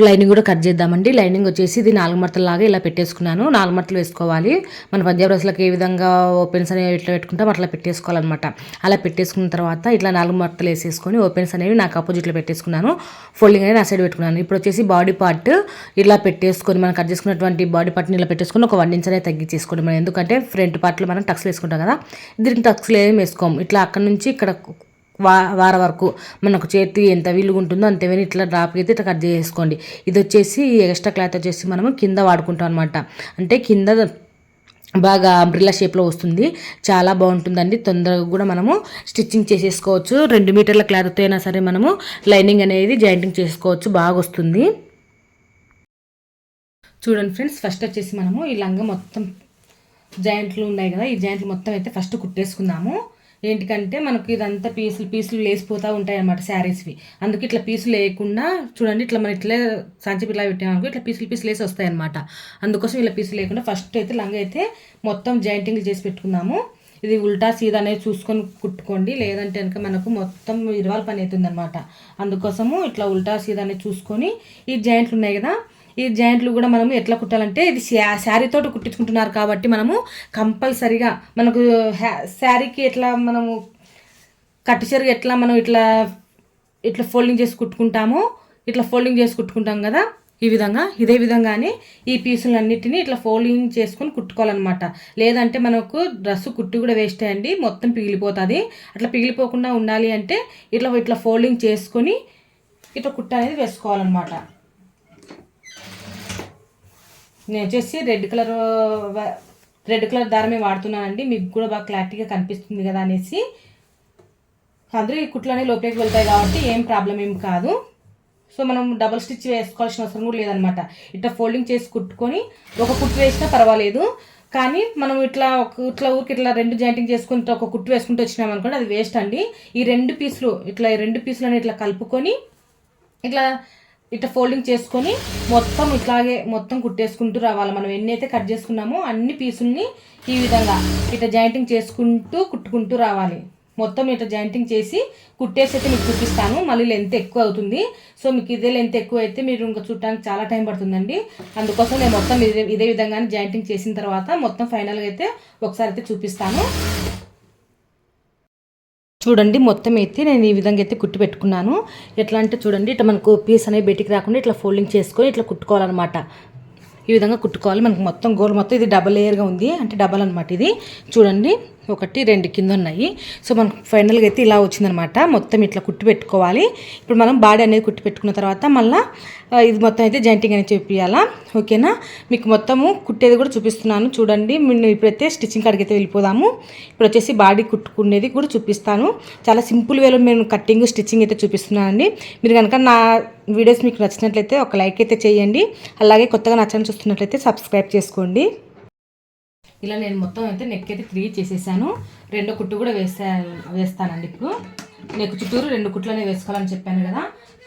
లైనింగ్ కూడా కట్ చేద్దామండి. లైనింగ్ వచ్చేసి ఇది 4 మడతలాగా ఇలా పెట్టేసుకున్నాను. 4 మడతలు వేసుకోవాలి. మన పంజాబ్ డ్రెస్లకు ఏ విధంగా ఓపెన్స్ అనేవి ఇట్లా పెట్టుకుంటాం అట్లా పెట్టేసుకోవాలన్నమాట. అలా పెట్టేసుకున్న తర్వాత ఇట్లా 4 మడతలు వేసేసుకొని ఓపెన్స్ అనేవి నాకు ఆపోజిట్లో పెట్టేసుకున్నాను. ఫోల్డింగ్ అనేది నా సైడ్ పెట్టుకున్నాను. ఇప్పుడు వచ్చేసి బాడీ పార్ట్ ఇలా పెట్టేసుకొని మనం కట్ చేసుకున్నటువంటి బాడీ పార్ట్ని ఇలా పెట్టేసుకొని ఒక 1 ఇంచ్ అనేది తగ్గించేసుకోండి. మనం ఎందుకంటే ఫ్రంట్ పార్ట్లో మనం టక్స్లు వేసుకుంటాం కదా, దీనికి టక్స్లు ఏమి వేసుకోము. ఇట్లా అక్కడ నుంచి ఇక్కడ వార వరకు మనకు చేతి ఎంత వీలుగా ఉంటుందో అంతే ఇట్లా డ్రాప్ అయితే ఇట్లా కట్ చేసుకోండి. ఇది వచ్చేసి ఎక్స్ట్రా క్లాత్ వచ్చేసి మనము కింద వాడుకుంటాం అనమాట. అంటే కింద బాగా అంబ్రిల్లా షేప్లో వస్తుంది, చాలా బాగుంటుందండి. తొందరగా కూడా మనము స్టిచ్చింగ్ చేసేసుకోవచ్చు. 2 మీటర్ల క్లాత్తో అయినా సరే మనము లైనింగ్ అనేది జాయింటింగ్ చేసుకోవచ్చు, బాగా వస్తుంది. చూడండి ఫ్రెండ్స్, ఫస్ట్ వచ్చేసి మనము ఈ లంగా మొత్తం జాయింట్లు ఉన్నాయి కదా, ఈ జాయింట్లు మొత్తం అయితే ఫస్ట్ కుట్టేసుకుందాము. ఏంటికంటే మనకు ఇదంతా పీసులు లేసిపోతూ ఉంటాయి అన్నమాట శారీస్వి. అందుకే ఇట్లా పీసులు లేకుండా చూడండి, ఇట్లా మనం ఇట్లా సంచి పిల్ల పెట్టామనుకో ఇట్లా పీసులు వేసి వస్తాయి అనమాట. అందుకోసం ఇలా పీసులు లేకుండా ఫస్ట్ అయితే లంగా అయితే మొత్తం జాయింటింగ్లు చేసి పెట్టుకుందాము. ఇది ఉల్టా సీదా అనేది చూసుకొని కుట్టుకోండి, లేదంటే కనుక మనకు మొత్తం ఇరవాల పని అవుతుంది అనమాట. అందుకోసము ఇట్లా ఉల్టా సీదా అనేది చూసుకొని ఈ జాయింట్లు ఉన్నాయి కదా, ఈ జాయింట్లు కూడా మనం ఎట్లా కుట్టాలంటే ఇది శారీతో కుట్టించుకుంటున్నారు కాబట్టి మనము కంపల్సరిగా మనకు శారీకి ఎట్లా మనము కట్టు చెరుగు ఎట్లా మనం ఇట్లా ఫోల్డింగ్ చేసి కుట్టుకుంటామో ఇట్లా ఫోల్డింగ్ చేసి కుట్టుకుంటాం కదా, ఈ విధంగా ఇదే విధంగానే ఈ పీసులన్నిటిని ఇట్లా ఫోల్డింగ్ చేసుకొని కుట్టుకోవాలన్నమాట. లేదంటే మనకు డ్రెస్ కుట్టి కూడా వేస్ట్ అయ్యండి, మొత్తం పిగిలిపోతుంది. అట్లా పిగిలిపోకుండా ఉండాలి అంటే ఇట్లా ఫోల్డింగ్ చేసుకొని ఇట్లా కుట్ట అనేది వేసుకోవాలన్నమాట. నేను వచ్చేసి రెడ్ కలర్ దారమే వాడుతున్నానండి, మీకు కూడా బాగా క్లారిటీగా కనిపిస్తుంది కదా అనేసి. అందరూ ఈ కుట్లు అనేవి లోపలికి వెళ్తాయి కాబట్టి ఏం ప్రాబ్లం ఏం కాదు. సో మనం డబుల్ స్టిచ్ వేసుకోవాల్సిన అవసరం కూడా లేదనమాట. ఇట్లా ఫోల్డింగ్ చేసి కుట్టుకొని ఒక కుట్టు వేసినా పర్వాలేదు. కానీ మనం ఇట్లా ఊరికి ఇట్లా 2 జాయింటింగ్ చేసుకుని ఒక కుట్టు వేసుకుంటూ వచ్చినాం అనుకోండి, అది వేస్ట్ అండి. ఈ 2 పీసులని ఇట్లా కలుపుకొని ఇట్లా ఫోల్డింగ్ చేసుకొని మొత్తం కుట్టేసుకుంటూ రావాలి. మనం ఎన్నైతే కట్ చేసుకున్నామో అన్ని పీసుల్ని ఈ విధంగా ఇట్లా జాయింటింగ్ చేసుకుంటూ కుట్టుకుంటూ రావాలి. మొత్తం ఇట్లా జాయింటింగ్ చేసి కుట్టేసి అయితే మీకు చూపిస్తాను. మళ్ళీ లెంత్ ఎక్కువ అవుతుంది. సో మీకు ఇదే లెంత్ ఎక్కువ అయితే మీరు ఇంకా చుట్టానికి చాలా టైం పడుతుందండి. అందుకోసం నేను మొత్తం ఇదే విధంగానే జాయింటింగ్ చేసిన తర్వాత మొత్తం ఫైనల్గా అయితే ఒకసారి అయితే చూపిస్తాను. చూడండి, మొత్తం అయితే నేను ఈ విధంగా అయితే కుట్టి పెట్టుకున్నాను. ఎట్లా అంటే చూడండి, ఇట్లా మనకు పీస్ అనేది బయటికి రాకుండా ఇట్లా ఫోల్డింగ్ చేసుకొని ఇట్లా కుట్టుకోవాలన్నమాట. ఈ విధంగా కుట్టుకోవాలి. మనకు మొత్తం మొత్తం ఇది డబల్ లేయర్గా ఉంది, అంటే డబల్ అనమాట. ఇది చూడండి, 1 2 కింద ఉన్నాయి. సో మనకు ఫైనల్గా అయితే ఇలా వచ్చిందనమాట. మొత్తం ఇట్లా కుట్టి పెట్టుకోవాలి. ఇప్పుడు మనం బాడీ అనేది కుట్టి పెట్టుకున్న తర్వాత మళ్ళీ ఇది మొత్తం అయితే జాయింటింగ్ అనేది చూపించాలా. ఓకేనా, మీకు మొత్తము కుట్టేది కూడా చూపిస్తున్నాను చూడండి. మేము ఇప్పుడైతే స్టిచ్చింగ్ కాడికి అయితే వెళ్ళిపోదాము. ఇప్పుడు వచ్చేసి బాడీ కుట్టుకునేది కూడా చూపిస్తాను. చాలా సింపుల్ వేలో నేను కట్టింగ్ స్టిచ్చింగ్ అయితే చూపిస్తున్నానండి. మీరు కనుక నా వీడియోస్ మీకు నచ్చినట్లయితే ఒక లైక్ అయితే చేయండి. అలాగే కొత్తగా నా ఛానల్ చూస్తున్నట్లయితే సబ్స్క్రైబ్ చేసుకోండి. ఇలా నేను మొత్తం అయితే నెక్ అయితే 3 చేసేసాను. 2 కుట్టు కూడా వేస్తానండి. ఇప్పుడు నెక్ చుట్టూరు 2 కుట్లనే వేసుకోవాలని చెప్పాను కదా.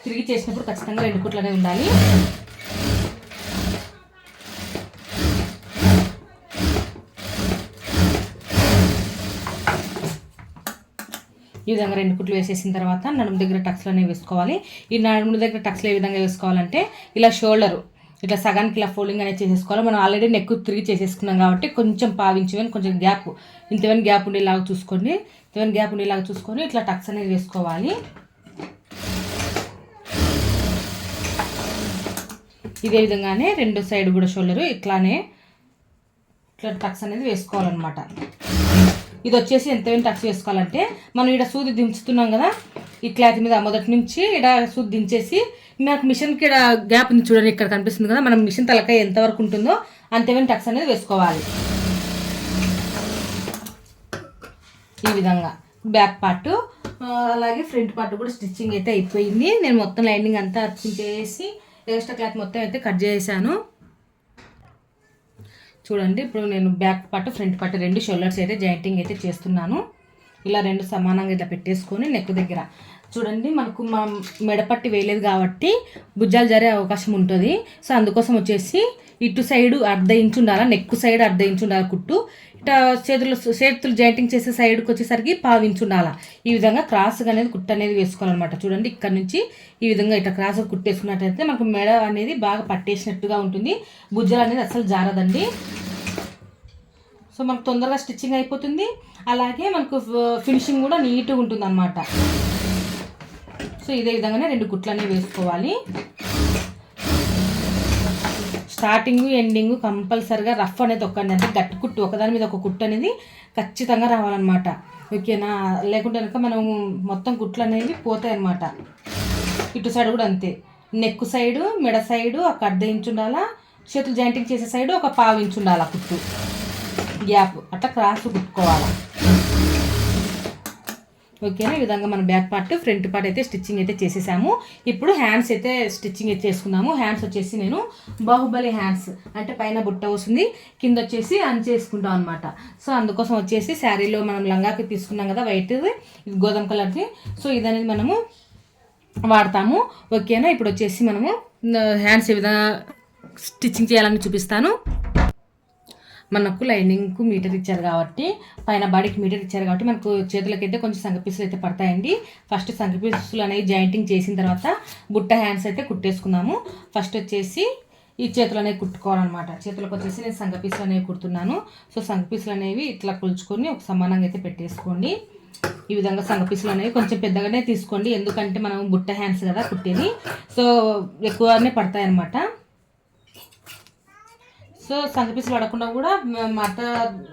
3 చేసినప్పుడు ఖచ్చితంగా 2 కుట్లనే ఉండాలి. ఈ విధంగా 2 కుట్లు వేసేసిన తర్వాత నడుము దగ్గర టక్స్లు అనేవి వేసుకోవాలి. ఈ నడుము దగ్గర టక్స్లు ఏ విధంగా వేసుకోవాలంటే ఇలా షోల్డరు ఇట్లా సగానికి ఇలా ఫోల్డింగ్ అనేది చేసేసుకోవాలి. మనం ఆల్రెడీ నెక్ 3 చేసేసుకున్నాం కాబట్టి కొంచెం పావించమని కొంచెం ఇంతవన్నీ గ్యాప్ ఉండేలాగా చూసుకోండి. ఇట్లా టక్స్ అనేది వేసుకోవాలి. ఇదే విధంగానే 2 సైడ్ కూడా షోల్డరు ఇట్లా టక్స్ అనేది వేసుకోవాలన్నమాట. ఇది వచ్చేసి ఎంతవరకు టక్స్ వేసుకోవాలంటే మనం ఇక్కడ సూది దించుతున్నాం కదా, ఈ క్లాత్ మీద మొదటి నుంచి ఇక్కడ సూది దించేసి నాకు మిషన్కి ఇక్కడ గ్యాప్ ఉంది చూడండి, ఇక్కడ కనిపిస్తుంది కదా. మనం మిషన్ తలకాయ ఎంతవరకు ఉంటుందో అంతవరకు టక్స్ అనేది వేసుకోవాలి. ఈ విధంగా బ్యాక్ పార్ట్ అలాగే ఫ్రంట్ పార్ట్ కూడా స్టిచ్చింగ్ అయితే అయిపోయింది. నేను మొత్తం లైనింగ్ అంతా అర్పించేసి ఎక్స్ట్రా క్లాత్ మొత్తం అయితే కట్ చేసాను. చూడండి, ఇప్పుడు నేను back part front part 2 shoulders అయితే జాయింటింగ్ అయితే చేస్తున్నాను. ఇలా 2 సమానంగా ఇట్లా పెట్టేసుకొని నెక్ దగ్గర చూడండి, మనకు మా మెడపట్టి వేయలేదు కాబట్టి భుజాలు జరిగే అవకాశం ఉంటుంది. సో అందుకోసం వచ్చేసి ఇటు సైడు 1/2 ఇంచు ఉండాలి, నెక్ సైడ్ 1/2 ఇంచు ఉండాలి కుట్టు. ఇట్లా చేతులు జాయింటింగ్ చేసే సైడ్కి వచ్చేసరికి 1/4 ఇంచు ఉండాలి. ఈ విధంగా క్రాస్గా అనేది కుట్టు అనేది వేసుకోవాలన్నమాట. చూడండి, ఇక్కడ నుంచి ఈ విధంగా ఇట్లా క్రాస్గా కుట్టేసుకున్నట్టయితే మనకు మెడ అనేది బాగా పట్టేసినట్టుగా ఉంటుంది. భుజాలు అనేది అసలు జారదండి. సో మనకు తొందరగా స్టిచ్చింగ్ అయిపోతుంది, అలాగే మనకు ఫినిషింగ్ కూడా నీట్గా ఉంటుంది అన్నమాట. సో ఇదే విధంగానే 2 కుట్లు అనేవి వేసుకోవాలి. స్టార్టింగ్ ఎండింగ్ కంపల్సరిగా రఫ్ అనేది తొక్కండి, అంటే గట్టి కుట్టు ఒకదాని మీద ఒక కుట్టు అనేది ఖచ్చితంగా రావాలన్నమాట. ఓకేనా, లేకుంటే కనుక మనం మొత్తం కుట్లు అనేవి పోతాయి అన్నమాట. ఇటు సైడ్ కూడా అంతే, నెక్ సైడు మెడ సైడు ఒక 1/2 ఇంచు ఉండాలా, చేతులు జాయింటింగ్ చేసే సైడు ఒక 1/4 ఇంచు ఉండాలా కుట్టు గ్యాప్, అట్లా క్రాస్ కుట్టుకోవాలి. ఓకేనా, ఈ విధంగా మన బ్యాక్ పార్ట్ ఫ్రంట్ పార్ట్ అయితే స్టిచ్చింగ్ అయితే చేసేసాము. ఇప్పుడు హ్యాండ్స్ అయితే స్టిచ్చింగ్ అయితే చేసుకుందాము. హ్యాండ్స్ వచ్చేసి నేను బాహుబలి హ్యాండ్స్, అంటే పైన బుట్ట వస్తుంది, కింద వచ్చేసి చేసుకుంటాం అనమాట. సో అందుకోసం వచ్చేసి శారీలో మనం లంగాకి తీసుకున్నాం కదా వైట్, ఇది గోధుమ కలర్ది. సో ఇదనేది మనము వాడతాము. ఓకేనా, ఇప్పుడు వచ్చేసి మనము హ్యాండ్స్ ఏ విధంగా స్టిచ్చింగ్ చేయాలని చూపిస్తాను. మనకు లైనింగ్కు మీటర్ ఇచ్చారు కాబట్టి, పైన బాడీకి మీటర్ ఇచ్చారు కాబట్టి మనకు చేతులకైతే కొంచెం సంగపీసులు అయితే పడతాయండి. ఫస్ట్ సంగపీసులు అనేవి జాయింటింగ్ చేసిన తర్వాత బుట్ట హ్యాండ్స్ అయితే కుట్టేసుకుందాము. ఫస్ట్ వచ్చేసి ఈ చేతులు అనేవి కుట్టుకోవాలన్నమాట. చేతులకు వచ్చేసి నేను సంగ పీసులు అనేవి కుడుతున్నాను. సో సంగ పీసులు అనేవి ఇట్లా కొలుచుకొని ఒక సమానంగా అయితే పెట్టేసుకోండి. ఈ విధంగా సంగ పీసులు అనేవి కొంచెం పెద్దగానే తీసుకోండి, ఎందుకంటే మనం బుట్ట హ్యాండ్స్ కదా కుట్టేది, సో ఎక్కువనే పడతాయి అన్నమాట. సో సంగ పీసులు పడకుండా కూడా మడత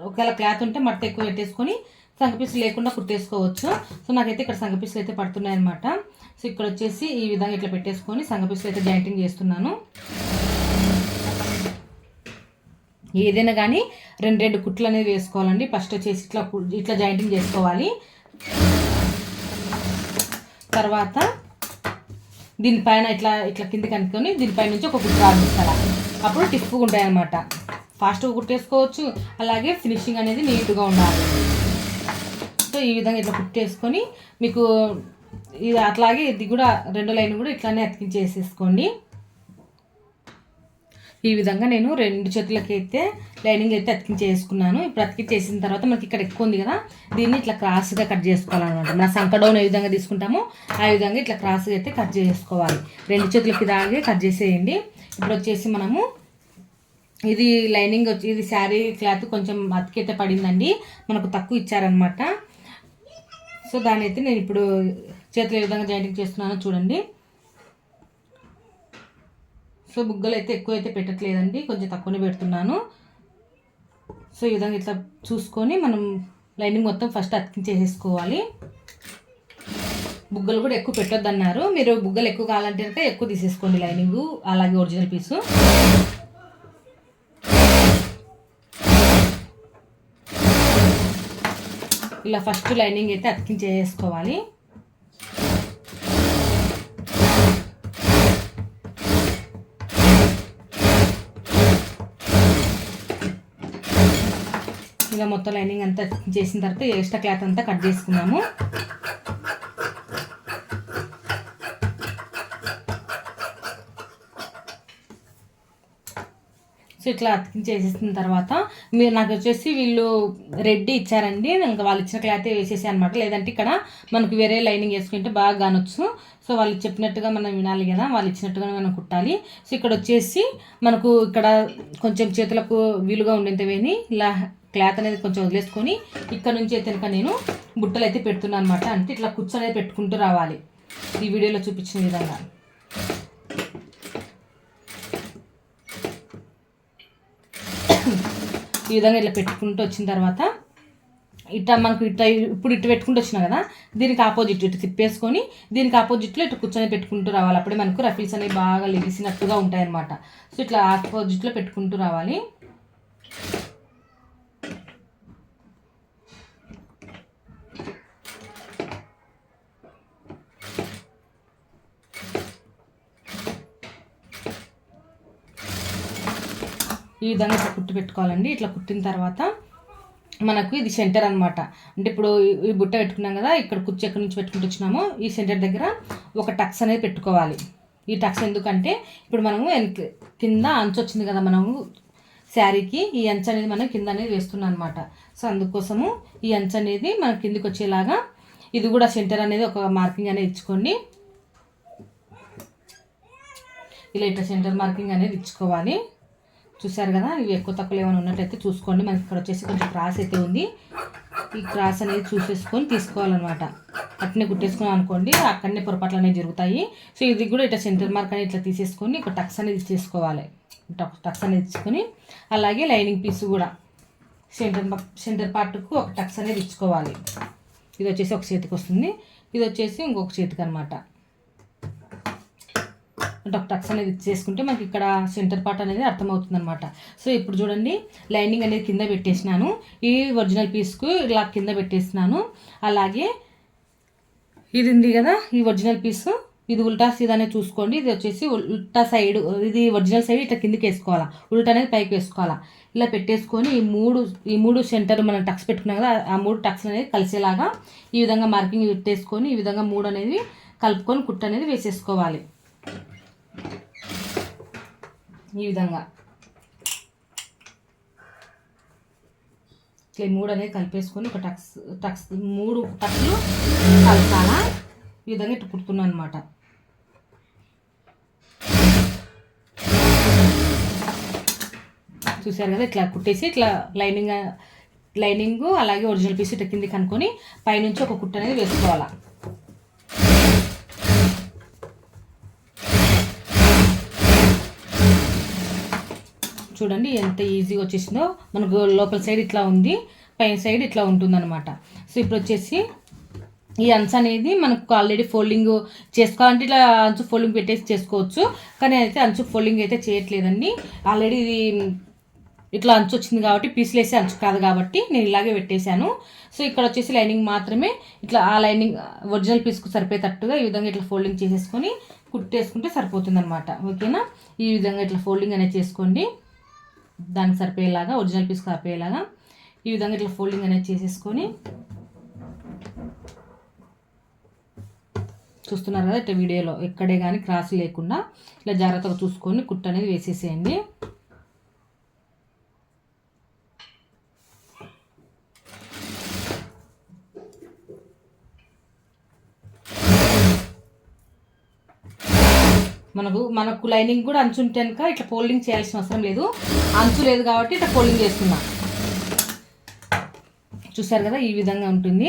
ఒకవేళ క్లాత్ ఉంటే మడత ఎక్కువ పెట్టేసుకొని సంగ పీసులు లేకుండా కుట్టేసుకోవచ్చు. సో నాకైతే ఇక్కడ సంగ పీసులు అయితే పడుతున్నాయి అనమాట. సో ఇక్కడ వచ్చేసి ఈ విధంగా ఇట్లా పెట్టేసుకొని సంగ పీసులు అయితే జాయింటింగ్ చేస్తున్నాను. ఏదైనా కానీ 2 కుట్లు అనేది వేసుకోవాలండి. ఫస్ట్ వచ్చేసి ఇట్లా జాయింటింగ్ చేసుకోవాలి. తర్వాత దీనిపైన ఇట్లా కిందికి అనుకొని దీనిపైన నుంచి ఒక కుట్టు రాగిస్తారా, అప్పుడు టిప్పుగా ఉంటాయి అన్నమాట. ఫాస్ట్గా కుట్టేసుకోవచ్చు, అలాగే ఫినిషింగ్ అనేది నీట్గా ఉండాలి. సో ఈ విధంగా ఇట్లా కుట్టేసుకొని మీకు ఇది అట్లాగే ఇది కూడా 2 లైన్ కూడా ఇట్లానే అతికించేసేసుకోండి. ఈ విధంగా నేను 2 చేతులకి అయితే లైనింగ్ అయితే అతికించేసుకున్నాను. ఇప్పుడు అతికించేసిన తర్వాత మనకి ఇక్కడ ఎక్కువ ఉంది కదా, దీన్ని ఇట్లా క్రాస్గా కట్ చేసుకోవాలన్నమాట. మన సంక డౌన్ ఏ విధంగా తీసుకుంటామో ఆ విధంగా ఇట్లా క్రాస్గా అయితే కట్ చేసుకోవాలి. 2 చేతులకి దాగే కట్ చేసేయండి. ఇప్పుడు వచ్చేసి మనము ఇది లైనింగ్ వచ్చి ఇది శారీ క్లాత్ కొంచెం అతికైతే పడిందండి, మనకు తక్కువ ఇచ్చారనమాట. సో దాని అయితే నేను ఇప్పుడు చేతులు ఏ విధంగా జాయింటింగ్ చేస్తున్నానో చూడండి. సో బుగ్గలు అయితే ఎక్కువ అయితే పెట్టట్లేదండి, కొంచెం తక్కువనే పెడుతున్నాను. సో ఈ విధంగా ఇట్లా చూసుకొని మనం లైనింగ్ మొత్తం ఫస్ట్ అతికించేసుకోవాలి. బుగ్గలు కూడా ఎక్కువ పెట్టొద్దన్నారు, మీరు బుగ్గలు ఎక్కువ కావాలంటే కనుక ఎక్కువ తీసేసుకోండి లైనింగు, అలాగే ఒరిజినల్ పీసు. ఇలా ఫస్ట్ లైనింగ్ అయితే అతికించేసుకోవాలి. ఇలా మొత్తం లైనింగ్ అంతా చేసిన తర్వాత ఎక్స్ట్రా క్లాత్ అంతా కట్ చేసుకున్నాము. సో ఇట్లా అతికించేసేసిన తర్వాత మీరు నాకు వచ్చేసి వీళ్ళు రెడ్ ఇచ్చారండి, ఇంకా వాళ్ళు ఇచ్చిన క్లాత్ వేసేసి అనమాట. లేదంటే ఇక్కడ మనకు వేరే లైనింగ్ వేసుకుంటే బాగా కానొచ్చు. సో వాళ్ళు చెప్పినట్టుగా మనం వినాలి కదా, వాళ్ళు ఇచ్చినట్టుగా మనం కుట్టాలి. సో ఇక్కడ వచ్చేసి మనకు ఇక్కడ కొంచెం చేతులకు వీలుగా ఉండేంతవేని ఇలా క్లాత్ అనేది కొంచెం వదిలేసుకొని ఇక్కడ నుంచి అయితే కనుక నేను బుట్టలు అయితే పెడుతున్నాను అనమాట. అంటే ఇట్లా కుచ్చు అనేది పెట్టుకుంటూ రావాలి ఈ వీడియోలో చూపించిన విధంగా. ఈ విధంగా ఇట్లా పెట్టుకుంటూ వచ్చిన తర్వాత ఇట్లా మనకు ఇప్పుడు ఇటు పెట్టుకుంటూ వచ్చినా కదా, దీనికి ఆపోజిట్ ఇటు తిప్పేసుకొని దీనికి ఆపోజిట్లో ఇటు కూర్చొని పెట్టుకుంటూ రావాలి. అప్పుడే మనకు రఫీల్స్ అనేవి బాగా లెగిసినట్టుగా ఉంటాయన్నమాట. సో ఇట్లా ఆపోజిట్లో పెట్టుకుంటూ రావాలి. ఈ విధంగా ఇట్లా కుట్టి పెట్టుకోవాలండి. ఇట్లా కుట్టిన తర్వాత మనకు ఇది సెంటర్ అనమాట. అంటే ఇప్పుడు ఈ బుట్ట పెట్టుకున్నాం కదా, ఇక్కడ కుర్చీ ఎక్కడి నుంచి పెట్టుకుంటూ వచ్చినామో ఈ సెంటర్ దగ్గర ఒక టక్స్ అనేది పెట్టుకోవాలి. ఈ టక్స్ ఎందుకంటే ఇప్పుడు మనము కింద అంచు వచ్చింది కదా మనము శారీకి, ఈ అంచు అనేది మనం కింద అనేది వేస్తున్నాం అనమాట. సో అందుకోసము ఈ అంచు అనేది మన కిందికి వచ్చేలాగా ఇది కూడా సెంటర్ అనేది ఒక మార్కింగ్ అనేది ఇచ్చుకోండి. ఇలా ఇట్లా సెంటర్ మార్కింగ్ అనేది ఇచ్చుకోవాలి. చూసారు కదా, ఇవి ఎక్కువ తక్కువ ఏమైనా ఉన్నట్టయితే చూసుకోండి. మనకి ఇక్కడ వచ్చేసి కొంచెం క్రాస్ అయితే ఉంది, ఈ క్రాస్ అనేది చూసేసుకొని తీసుకోవాలన్నమాట. అట్నే కుట్టేసుకుని అనుకోండి, అక్కడనే పొరపాట్లు అనేవి జరుగుతాయి. సో ఇది కూడా ఇట్లా సెంటర్ మార్క్ అనేది ఇట్లా తీసేసుకొని ఒక టక్స్ అనేది ఇచ్చేసుకోవాలి. టక్స్ అనేది ఇచ్చుకొని అలాగే లైనింగ్ పీస్ కూడా సెంటర్ పార్ట్కు ఒక టక్స్ అనేది ఇచ్చుకోవాలి. ఇది వచ్చేసి ఒక చేతికి వస్తుంది, ఇది వచ్చేసి ఇంకొక చేతికి అనమాట. అంటే ఒక టక్స్ అనేది ఇచ్చేసుకుంటే మనకి ఇక్కడ సెంటర్ పార్ట్ అనేది అర్థమవుతుంది అనమాట. సో ఇప్పుడు చూడండి, లైనింగ్ అనేది కింద పెట్టేసినాను, ఈ ఒరిజినల్ పీస్కు ఇలా కింద పెట్టేసినాను. అలాగే ఇది ఉంది కదా ఈ ఒరిజినల్ పీసు, ఇది ఉల్టా సీదా అనేది చూసుకోండి. ఇది వచ్చేసి ఉల్టా సైడ్, ఇది ఒరిజినల్ సైడ్ ఇట్లా కిందికి వేసుకోవాలా, ఉల్టా అనేది పైకి వేసుకోవాలా. ఇలా పెట్టేసుకొని ఈ మూడు సెంటర్ మనం టక్స్ పెట్టుకున్నాం కదా, ఆ 3 టక్స్ అనేది కలిసేలాగా ఈ విధంగా మార్కింగ్ పెట్టేసుకొని ఈ విధంగా 3 అనేది కలుపుకొని కుట్టు అనేది వేసేసుకోవాలి. ఈ విధంగా ఇట్లా 3 అనేది కలిపేసుకొని ఒక టక్స్ 3 టక్స్లు కలపాలా. ఈ విధంగా ఇట్లా కుడుతున్నాను అనమాట. చూసారు కదా ఇట్లా కుట్టేసి ఇట్లా లైనింగ్ అలాగే ఒరిజినల్ పీస్ ఇట్లా కిందికి అనుకొని పైనుంచి ఒక కుట్టు అనేది వేసుకోవాలి. చూడండి ఎంత ఈజీగా వచ్చేసిందో. మనకు లోపల సైడ్ ఇట్లా ఉంది, పైన సైడ్ ఇట్లా ఉంటుందన్నమాట. సో ఇప్పుడు వచ్చేసి ఈ అంచు అనేది మనకు ఆల్రెడీ ఫోల్డింగ్ చేసుకోవాలంటే ఇట్లా అంచు ఫోల్డింగ్ పెట్టేసి చేసుకోవచ్చు, కానీ అయితే అంచు ఫోల్డింగ్ అయితే చేయట్లేదండి. ఆల్రెడీ ఇది ఇట్లా అంచు వచ్చింది కాబట్టి పీసులు వేసే అంచు కాదు కాబట్టి నేను ఇలాగే పెట్టేశాను. సో ఇక్కడ వచ్చేసి లైనింగ్ మాత్రమే ఇట్లా ఆ లైనింగ్ ఒరిజినల్ పీస్కు సరిపోయేటట్టుగా ఈ విధంగా ఇట్లా ఫోల్డింగ్ చేసేసుకొని కుట్టేసుకుంటే సరిపోతుంది అనమాట. ఓకేనా, ఈ విధంగా ఇట్లా ఫోల్డింగ్ అనేది చేసుకోండి. దానికి సరిపోయేలాగా ఒరిజినల్ పీస్కి సరిపోయేలాగా ఈ విధంగా ఇట్లా ఫోల్డింగ్ అనేది చేసేసుకొని చూస్తున్నారు కదా ఇట్లా వీడియోలో ఎక్కడే కానీ క్రాస్ లేకుండా ఇట్లా జాగ్రత్తగా చూసుకొని కుట్టు అనేది వేసేసేయండి. మనకు లైనింగ్ కూడా అంచు ఉంటే కనుక ఇట్లా ఫోల్డింగ్ చేయాల్సిన అవసరం లేదు. అంచు లేదు కాబట్టి ఇట్లా ఫోల్డింగ్ చేస్తున్నా. చూసారు కదా ఈ విధంగా ఉంటుంది.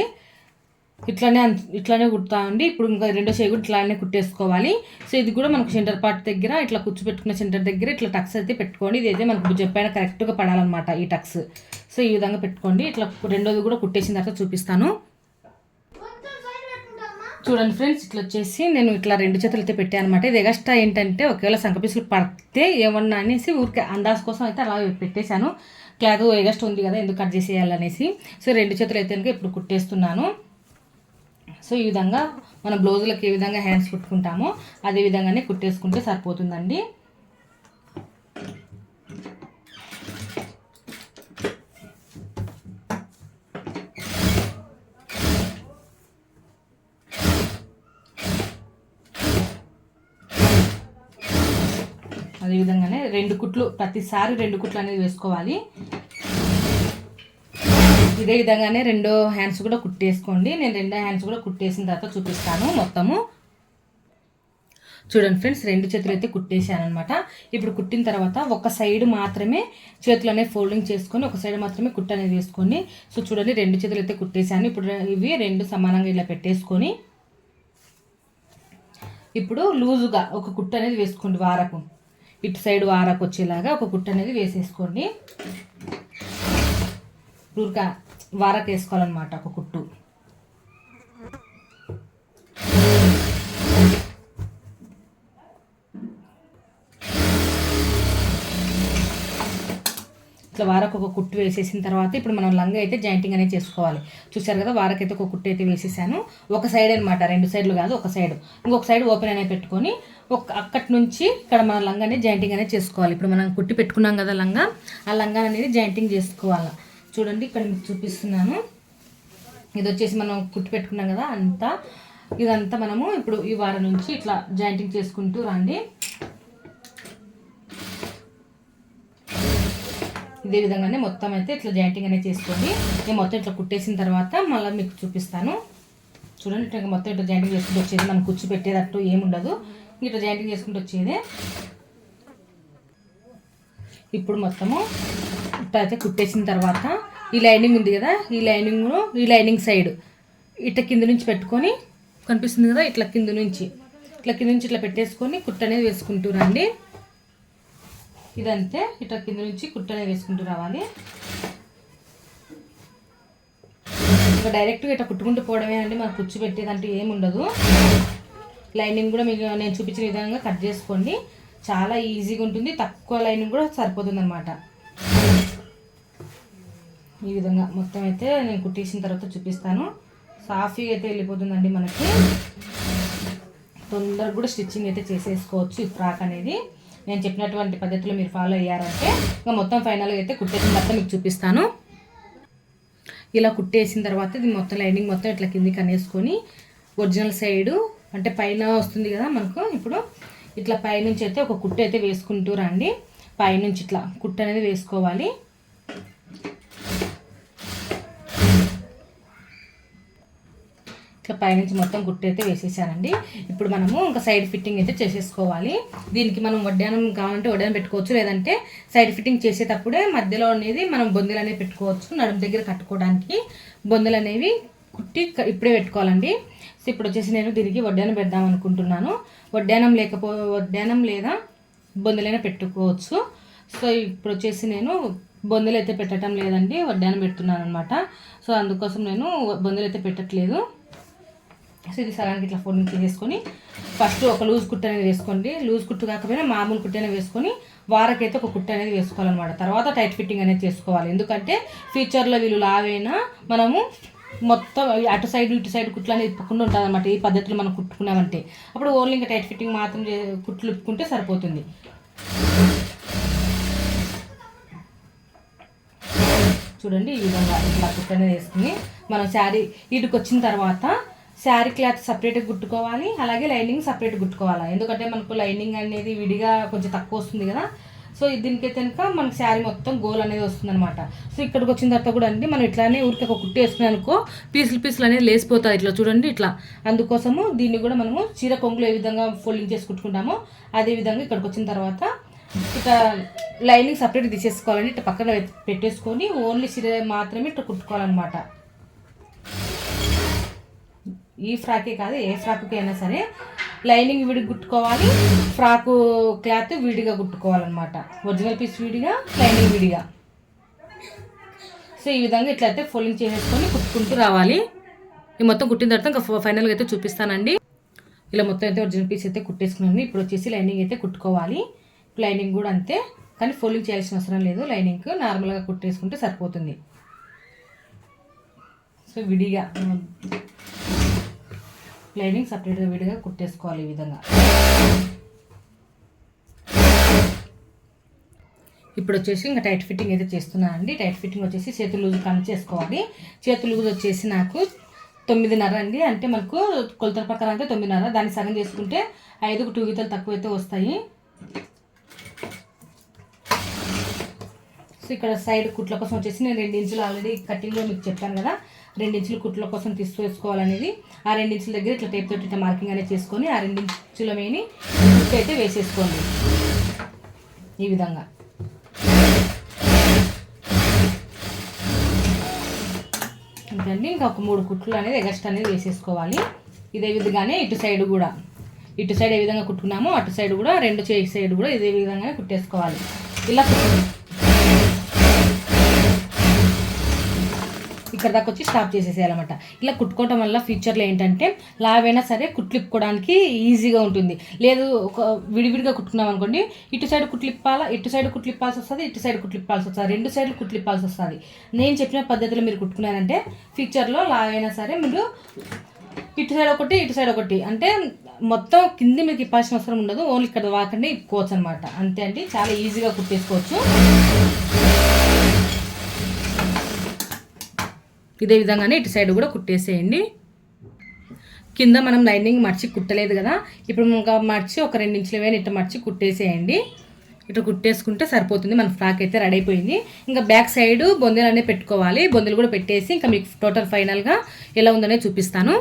ఇట్లానే కుడతామండి. ఇప్పుడు ఇంకా రెండో చేయి కూడా ఇట్లానే కుట్టేసుకోవాలి. సో ఇది కూడా మనకు సెంటర్ పార్ట్ దగ్గర ఇట్లా కూర్చోబెట్టుకున్న సెంటర్ దగ్గర ఇట్లా టక్స్ అయితే పెట్టుకోండి. ఇదైతే మనకు చెప్పైనా కరెక్ట్గా పడాలన్నమాట ఈ టక్స్. సో ఈ విధంగా పెట్టుకోండి. ఇట్లా రెండోది కూడా కుట్టేసిన తర్వాత చూపిస్తాను. చూడండి ఫ్రెండ్స్, ఇట్లా వచ్చేసి నేను ఇట్లా 2 చేతులు అయితే పెట్టాను అనమాట. ఇది ఎగస్ట్రా ఏంటంటే ఒకవేళ సంక పీసులు పడితే ఏమన్నా అనేసి ఊరికే అందాజు కోసం అయితే అలా పెట్టేశాను. క్లాత్ ఎగస్ట్ ఉంది కదా ఎందుకు కట్ చేసేయాలనేసి. సో 2 చేతులు అయితే కనుక ఇప్పుడు కుట్టేస్తున్నాను. సో ఈ విధంగా మన బ్లౌజులకు ఏ విధంగా హ్యాండ్స్ కుట్టుకుంటామో అదే విధంగానే కుట్టేసుకుంటే సరిపోతుందండి. అదేవిధంగానే 2 కుట్లు ప్రతిసారి 2 కుట్లు అనేది వేసుకోవాలి. ఇదే విధంగానే 2 హ్యాండ్స్ కూడా కుట్టేసుకోండి. నేను 2 హ్యాండ్స్ కూడా కుట్టేసిన తర్వాత చూపిస్తాను మొత్తము. చూడండి ఫ్రెండ్స్, 2 చేతులు అయితే కుట్టేసాను అనమాట. ఇప్పుడు కుట్టిన తర్వాత ఒక సైడ్ మాత్రమే చేతులు అనేది ఫోల్డింగ్ చేసుకొని ఒక సైడ్ మాత్రమే కుట్టు అనేది వేసుకోండి. సో చూడండి 2 చేతులు అయితే కుట్టేసాను. ఇప్పుడు ఇవి 2 సమానంగా ఇలా పెట్టేసుకొని ఇప్పుడు లూజుగా ఒక కుట్టు అనేది వేసుకోండి. వారకు ఇటు సైడ్ వారకు వచ్చేలాగా ఒక కుట్టు అనేది వేసేసుకోండి. ఊరిక వారకు వేసుకోవాలన్నమాట ఒక కుట్టు. ఇట్లా వారకు ఒక కుట్టు వేసేసిన తర్వాత ఇప్పుడు మనం లంగా అయితే జాయింటింగ్ అనేది చేసుకోవాలి. చూసారు కదా వారకైతే ఒక కుట్టు అయితే వేసేసాను. ఒక సైడ్ అనమాట, 2 సైడ్లు కాదు, ఒక సైడ్. ఇంకొక సైడ్ ఓపెన్ అనేది పెట్టుకొని అక్కడి నుంచి ఇక్కడ మన లంగా అనేది జాయింటింగ్ అనేది చేసుకోవాలి. ఇప్పుడు మనం కుట్టి పెట్టుకున్నాం కదా లంగా, ఆ లంగా అనేది జాయింటింగ్ చేసుకోవాలి. చూడండి ఇక్కడ మీకు చూపిస్తున్నాను. ఇది వచ్చేసి మనం కుట్టి పెట్టుకున్నాం కదా ఇదంతా మనము ఇప్పుడు ఈ వారం నుంచి ఇట్లా జాయింటింగ్ చేసుకుంటూ రండి. ఇదే విధంగానే మొత్తం అయితే ఇట్లా జాయింటింగ్ అనేది చేసుకోండి. నేను మొత్తం ఇట్లా కుట్టేసిన తర్వాత మళ్ళీ మీకు చూపిస్తాను. చూడండి ఇట్లా మొత్తం ఇట్లా జాయింటింగ్ చేసుకుంటూ వచ్చేది, మనం కుర్చీ పెట్టేటట్టు ఏముండదు, ఇట్లా జాయింటింగ్ చేసుకుంటూ వచ్చేది. ఇప్పుడు మొత్తము ఇట్లా అయితే కుట్టేసిన తర్వాత ఈ లైనింగ్ ఉంది కదా, ఈ లైనింగ్ సైడ్ ఇట్లా కింద నుంచి పెట్టుకొని కనిపిస్తుంది కదా, ఇట్లా కింద నుంచి ఇట్లా పెట్టేసుకొని కుట్టు అనేది వేసుకుంటూ రండి. ఇదంతే, ఇట్లా కింద నుంచి కుట్టు అనేది వేసుకుంటూ రావాలి. ఇంకా డైరెక్ట్గా ఇట్లా కుట్టుకుంటూ పోవడమే అండి, మనకు కుర్చీ పెట్టేదంటే ఏమి ఉండదు. లైనింగ్ కూడా మీకు నేను చూపించిన విధంగా కట్ చేసుకోండి, చాలా ఈజీగా ఉంటుంది. తక్కువ లైనింగ్ కూడా సరిపోతుంది అనమాట. ఈ విధంగా మొత్తం అయితే నేను కుట్టేసిన తర్వాత చూపిస్తాను. సాఫీగా అయితే వెళ్ళిపోతుందండి మనకి. తొందరగా కూడా స్టిచ్చింగ్ అయితే చేసేసుకోవచ్చు ఈ ఫ్రాక్ అనేది. నేను చెప్పినటువంటి పద్ధతిలో మీరు ఫాలో అయ్యారంటే ఇంకా మొత్తం ఫైనల్గా అయితే కుట్టేసిన తర్వాత మీకు చూపిస్తాను. ఇలా కుట్టేసిన తర్వాత ఇది మొత్తం లైనింగ్ మొత్తం ఇట్లా కిందికి అనేసుకొని ఒరిజినల్ సైడు అంటే పైన వస్తుంది కదా మనకు, ఇప్పుడు ఇట్లా పైనుంచి అయితే ఒక కుట్టు అయితే వేసుకుంటూ రండి. పైనుంచి ఇట్లా కుట్టు అనేది వేసుకోవాలి. ఇట్లా పైనుంచి మొత్తం కుట్టు అయితే వేసేసానండి. ఇప్పుడు మనము ఇంకా సైడ్ ఫిట్టింగ్ అయితే చేసేసుకోవాలి. దీనికి మనం వడ్డానం కావాలంటే వడ్డానం పెట్టుకోవచ్చు, లేదంటే సైడ్ ఫిట్టింగ్ చేసేటప్పుడే మధ్యలో అనేది మనం బొందెలు అనేవి పెట్టుకోవచ్చు. నడుము దగ్గర కట్టుకోవడానికి బొందెలు అనేవి కుట్టి ఇప్పుడే పెట్టుకోవాలండి. సో ఇప్పుడు వచ్చేసి నేను దీనికి వడ్డానం పెడదాం అనుకుంటున్నాను. వడ్డానం లేదా బొందెలైనా పెట్టుకోవచ్చు. సో ఇప్పుడు వచ్చేసి నేను బొందెలు అయితే పెట్టడం లేదండి, వడ్డానం పెడుతున్నాను అనమాట. సో అందుకోసం నేను బొందెలు అయితే పెట్టట్లేదు. సో ఇది సగానికి ఇట్లా ఫోల్డింగ్ చేసేసుకొని ఫస్ట్ ఒక లూజ్ కుట్టు అనేది వేసుకోండి. లూజ్ కుట్టు కాకపోయినా మామూలు కుట్టు అనేది వేసుకొని వారకైతే ఒక కుట్టు అనేది వేసుకోవాలన్నమాట. తర్వాత టైట్ ఫిట్టింగ్ అనేది చేసుకోవాలి. ఎందుకంటే ఫ్యూచర్లో వీళ్ళు లావైనా మనము మొత్తం అటు సైడ్ ఇటు సైడ్ కుట్లు అనేది ఇప్పకుండా ఉంటుంది అనమాట. ఈ పద్ధతిలో మనం కుట్టుకున్నామంటే అప్పుడు ఓన్లీ ఇంకా టైట్ ఫిట్టింగ్ మాత్రం కుట్లు ఇప్పుకుంటే సరిపోతుంది. చూడండి ఈ విధంగా ఇట్లా కుట్టు అనేది వేసుకుని మనం శారీ వీటికి వచ్చిన తర్వాత శారీ క్లాత్ సపరేట్గా కుట్టుకోవాలి, అలాగే లైనింగ్ సపరేట్గా కుట్టుకోవాలి. ఎందుకంటే మనకు లైనింగ్ అనేది విడిగా కొంచెం తక్కువ వస్తుంది కదా. సో దీనికైతే కనుక మనకు శారీ మొత్తం గోల్ అనేది వస్తుంది అనమాట. సో ఇక్కడికి వచ్చిన తర్వాత కూడా అండి మనం ఇట్లానే ఊరికి ఒక కుట్టు వేసుకునే అనుకో పీసులు అనేది లేసిపోతుంది ఇట్లా చూడండి ఇట్లా. అందుకోసము దీన్ని కూడా మనము చీర కొంగులు ఏ విధంగా ఫోల్డింగ్ చేసి కుట్టుకుంటామో అదే విధంగా ఇక్కడికి వచ్చిన తర్వాత ఇక లైనింగ్ సపరేట్ తీసేసుకోవాలండి. ఇట్లా పక్కన పెట్టేసుకొని ఓన్లీ చీర మాత్రమే ఇట్లా కుట్టుకోవాలన్నమాట. ఈ ఫ్రాకే కాదు ఏ ఫ్రాక్కి అయినా సరే లైనింగ్ విడిగా కుట్టుకోవాలి, ఫ్రాకు క్లాత్ విడిగా కుట్టుకోవాలన్నమాట. ఒరిజినల్ పీస్ విడిగా, లైనింగ్ విడిగా. సో ఈ విధంగా ఇట్లయితే ఫోల్డింగ్ చేసేసుకొని కుట్టుకుంటూ రావాలి. ఈ మొత్తం కుట్టిన తర్వాత ఇంకా ఫైనల్గా అయితే చూపిస్తానండి. ఇలా మొత్తం అయితే ఒరిజినల్ పీస్ అయితే కుట్టేసుకున్నాను. ఇప్పుడు వచ్చేసి లైనింగ్ అయితే కుట్టుకోవాలి. లైనింగ్ కూడా అంతే, కానీ ఫోల్డింగ్ చేయాల్సిన అవసరం లేదు. లైనింగ్ నార్మల్గా కుట్టేసుకుంటే సరిపోతుంది. సో విడిగా లైనింగ్ సపరేట్గా విడిగా కుట్టేసుకోవాలి ఈ విధంగా. ఇప్పుడు వచ్చేసి ఇంకా టైట్ ఫిట్టింగ్ అయితే చేస్తున్నానండి. టైట్ ఫిట్టింగ్ వచ్చేసి చేతులు లూజ్ కట్ చేసుకోవాలి. చేతులు లూజ్ వచ్చేసి నాకు 9.5 అండి. అంటే మనకు కొలతల ప్రకారం అయితే 9.5. దాన్ని సగం చేసుకుంటే 5కు 2 గీతలు తక్కువ అయితే వస్తాయి. సో ఇక్కడ సైడ్ కుట్ల కోసం వచ్చేసి నేను 2 ఇంచులు ఆల్రెడీ కటింగ్లో మీకు చెప్పాను కదా, 2 ఇంచులు కుట్ల కోసం తీసుకోవాలనేది. ఆ 2 ఇంచుల దగ్గర ఇట్లా టేప్ తోటి ఇట్లా మార్కింగ్ అనేది చేసుకొని ఆ 2 ఇంచుల మీని కుట్టు అయితే వేసేసుకోండి ఈ విధంగా. ఇంకండి ఇంకా ఒక 3 కుట్లు అనేది ఎగస్ట్ అనేది వేసేసుకోవాలి. ఇదే విధంగానే ఇటు సైడ్ కూడా, ఇటు సైడ్ ఏ విధంగా కుట్టుకున్నామో అటు సైడ్ కూడా 2 చేయి సైడ్ కూడా ఇదే విధంగా కుట్టేసుకోవాలి. ఇలా ఇక్కడ దాకా వచ్చి స్టాప్ చేసేసేయాలన్నమాట. ఇలా కుట్టుకోవటం వల్ల ఫ్యూచర్లో ఏంటంటే లావైనా సరే కుట్లు ఇప్పుకోవడానికి ఈజీగా ఉంటుంది. లేదు ఒక విడివిడిగా కుట్టుకున్నాం అనుకోండి, ఇటు సైడ్ కుట్లు ఇప్పాలా, ఇటు సైడ్ కుట్లు ఇప్పాల్సి వస్తుంది, ఇటు సైడ్ కుట్లు ఇప్పాల్సి వస్తుంది, 2 సైడ్లు కుట్లు ఇప్పాల్సి వస్తుంది. నేను చెప్పిన పద్ధతిలో మీరు కుట్టుకున్నారంటే ఫ్యూచర్లో లావైనా సరే మీరు ఇటు సైడ్ ఒకటి ఇటు సైడ్ ఒకటి అంటే మొత్తం కింది మీకు ఇప్పాల్సిన అవసరం ఉండదు. ఓన్లీ ఇక్కడ వాకండి ఇప్పుకోవచ్చు అనమాట. అంతే అండి, చాలా ఈజీగా కుట్టేసుకోవచ్చు. ఇదే విధంగానే ఇటు సైడ్ కూడా కుట్టేసేయండి. కింద మనం లైనింగ్ మర్చి కుట్టలేదు కదా, ఇప్పుడు ఇంకా మర్చి ఒక 2 ఇంచుల వేని ఇట్లా మర్చి కుట్టేసేయండి. ఇట్లా కుట్టేసుకుంటే సరిపోతుంది. మన ఫ్రాక్ అయితే రెడీ అయిపోయింది. ఇంకా బ్యాక్ సైడ్ బొందెలు అనేవి పెట్టుకోవాలి. బొందెలు కూడా పెట్టేసి ఇంకా మీకు టోటల్ ఫైనల్గా ఎలా ఉందనే చూపిస్తాను.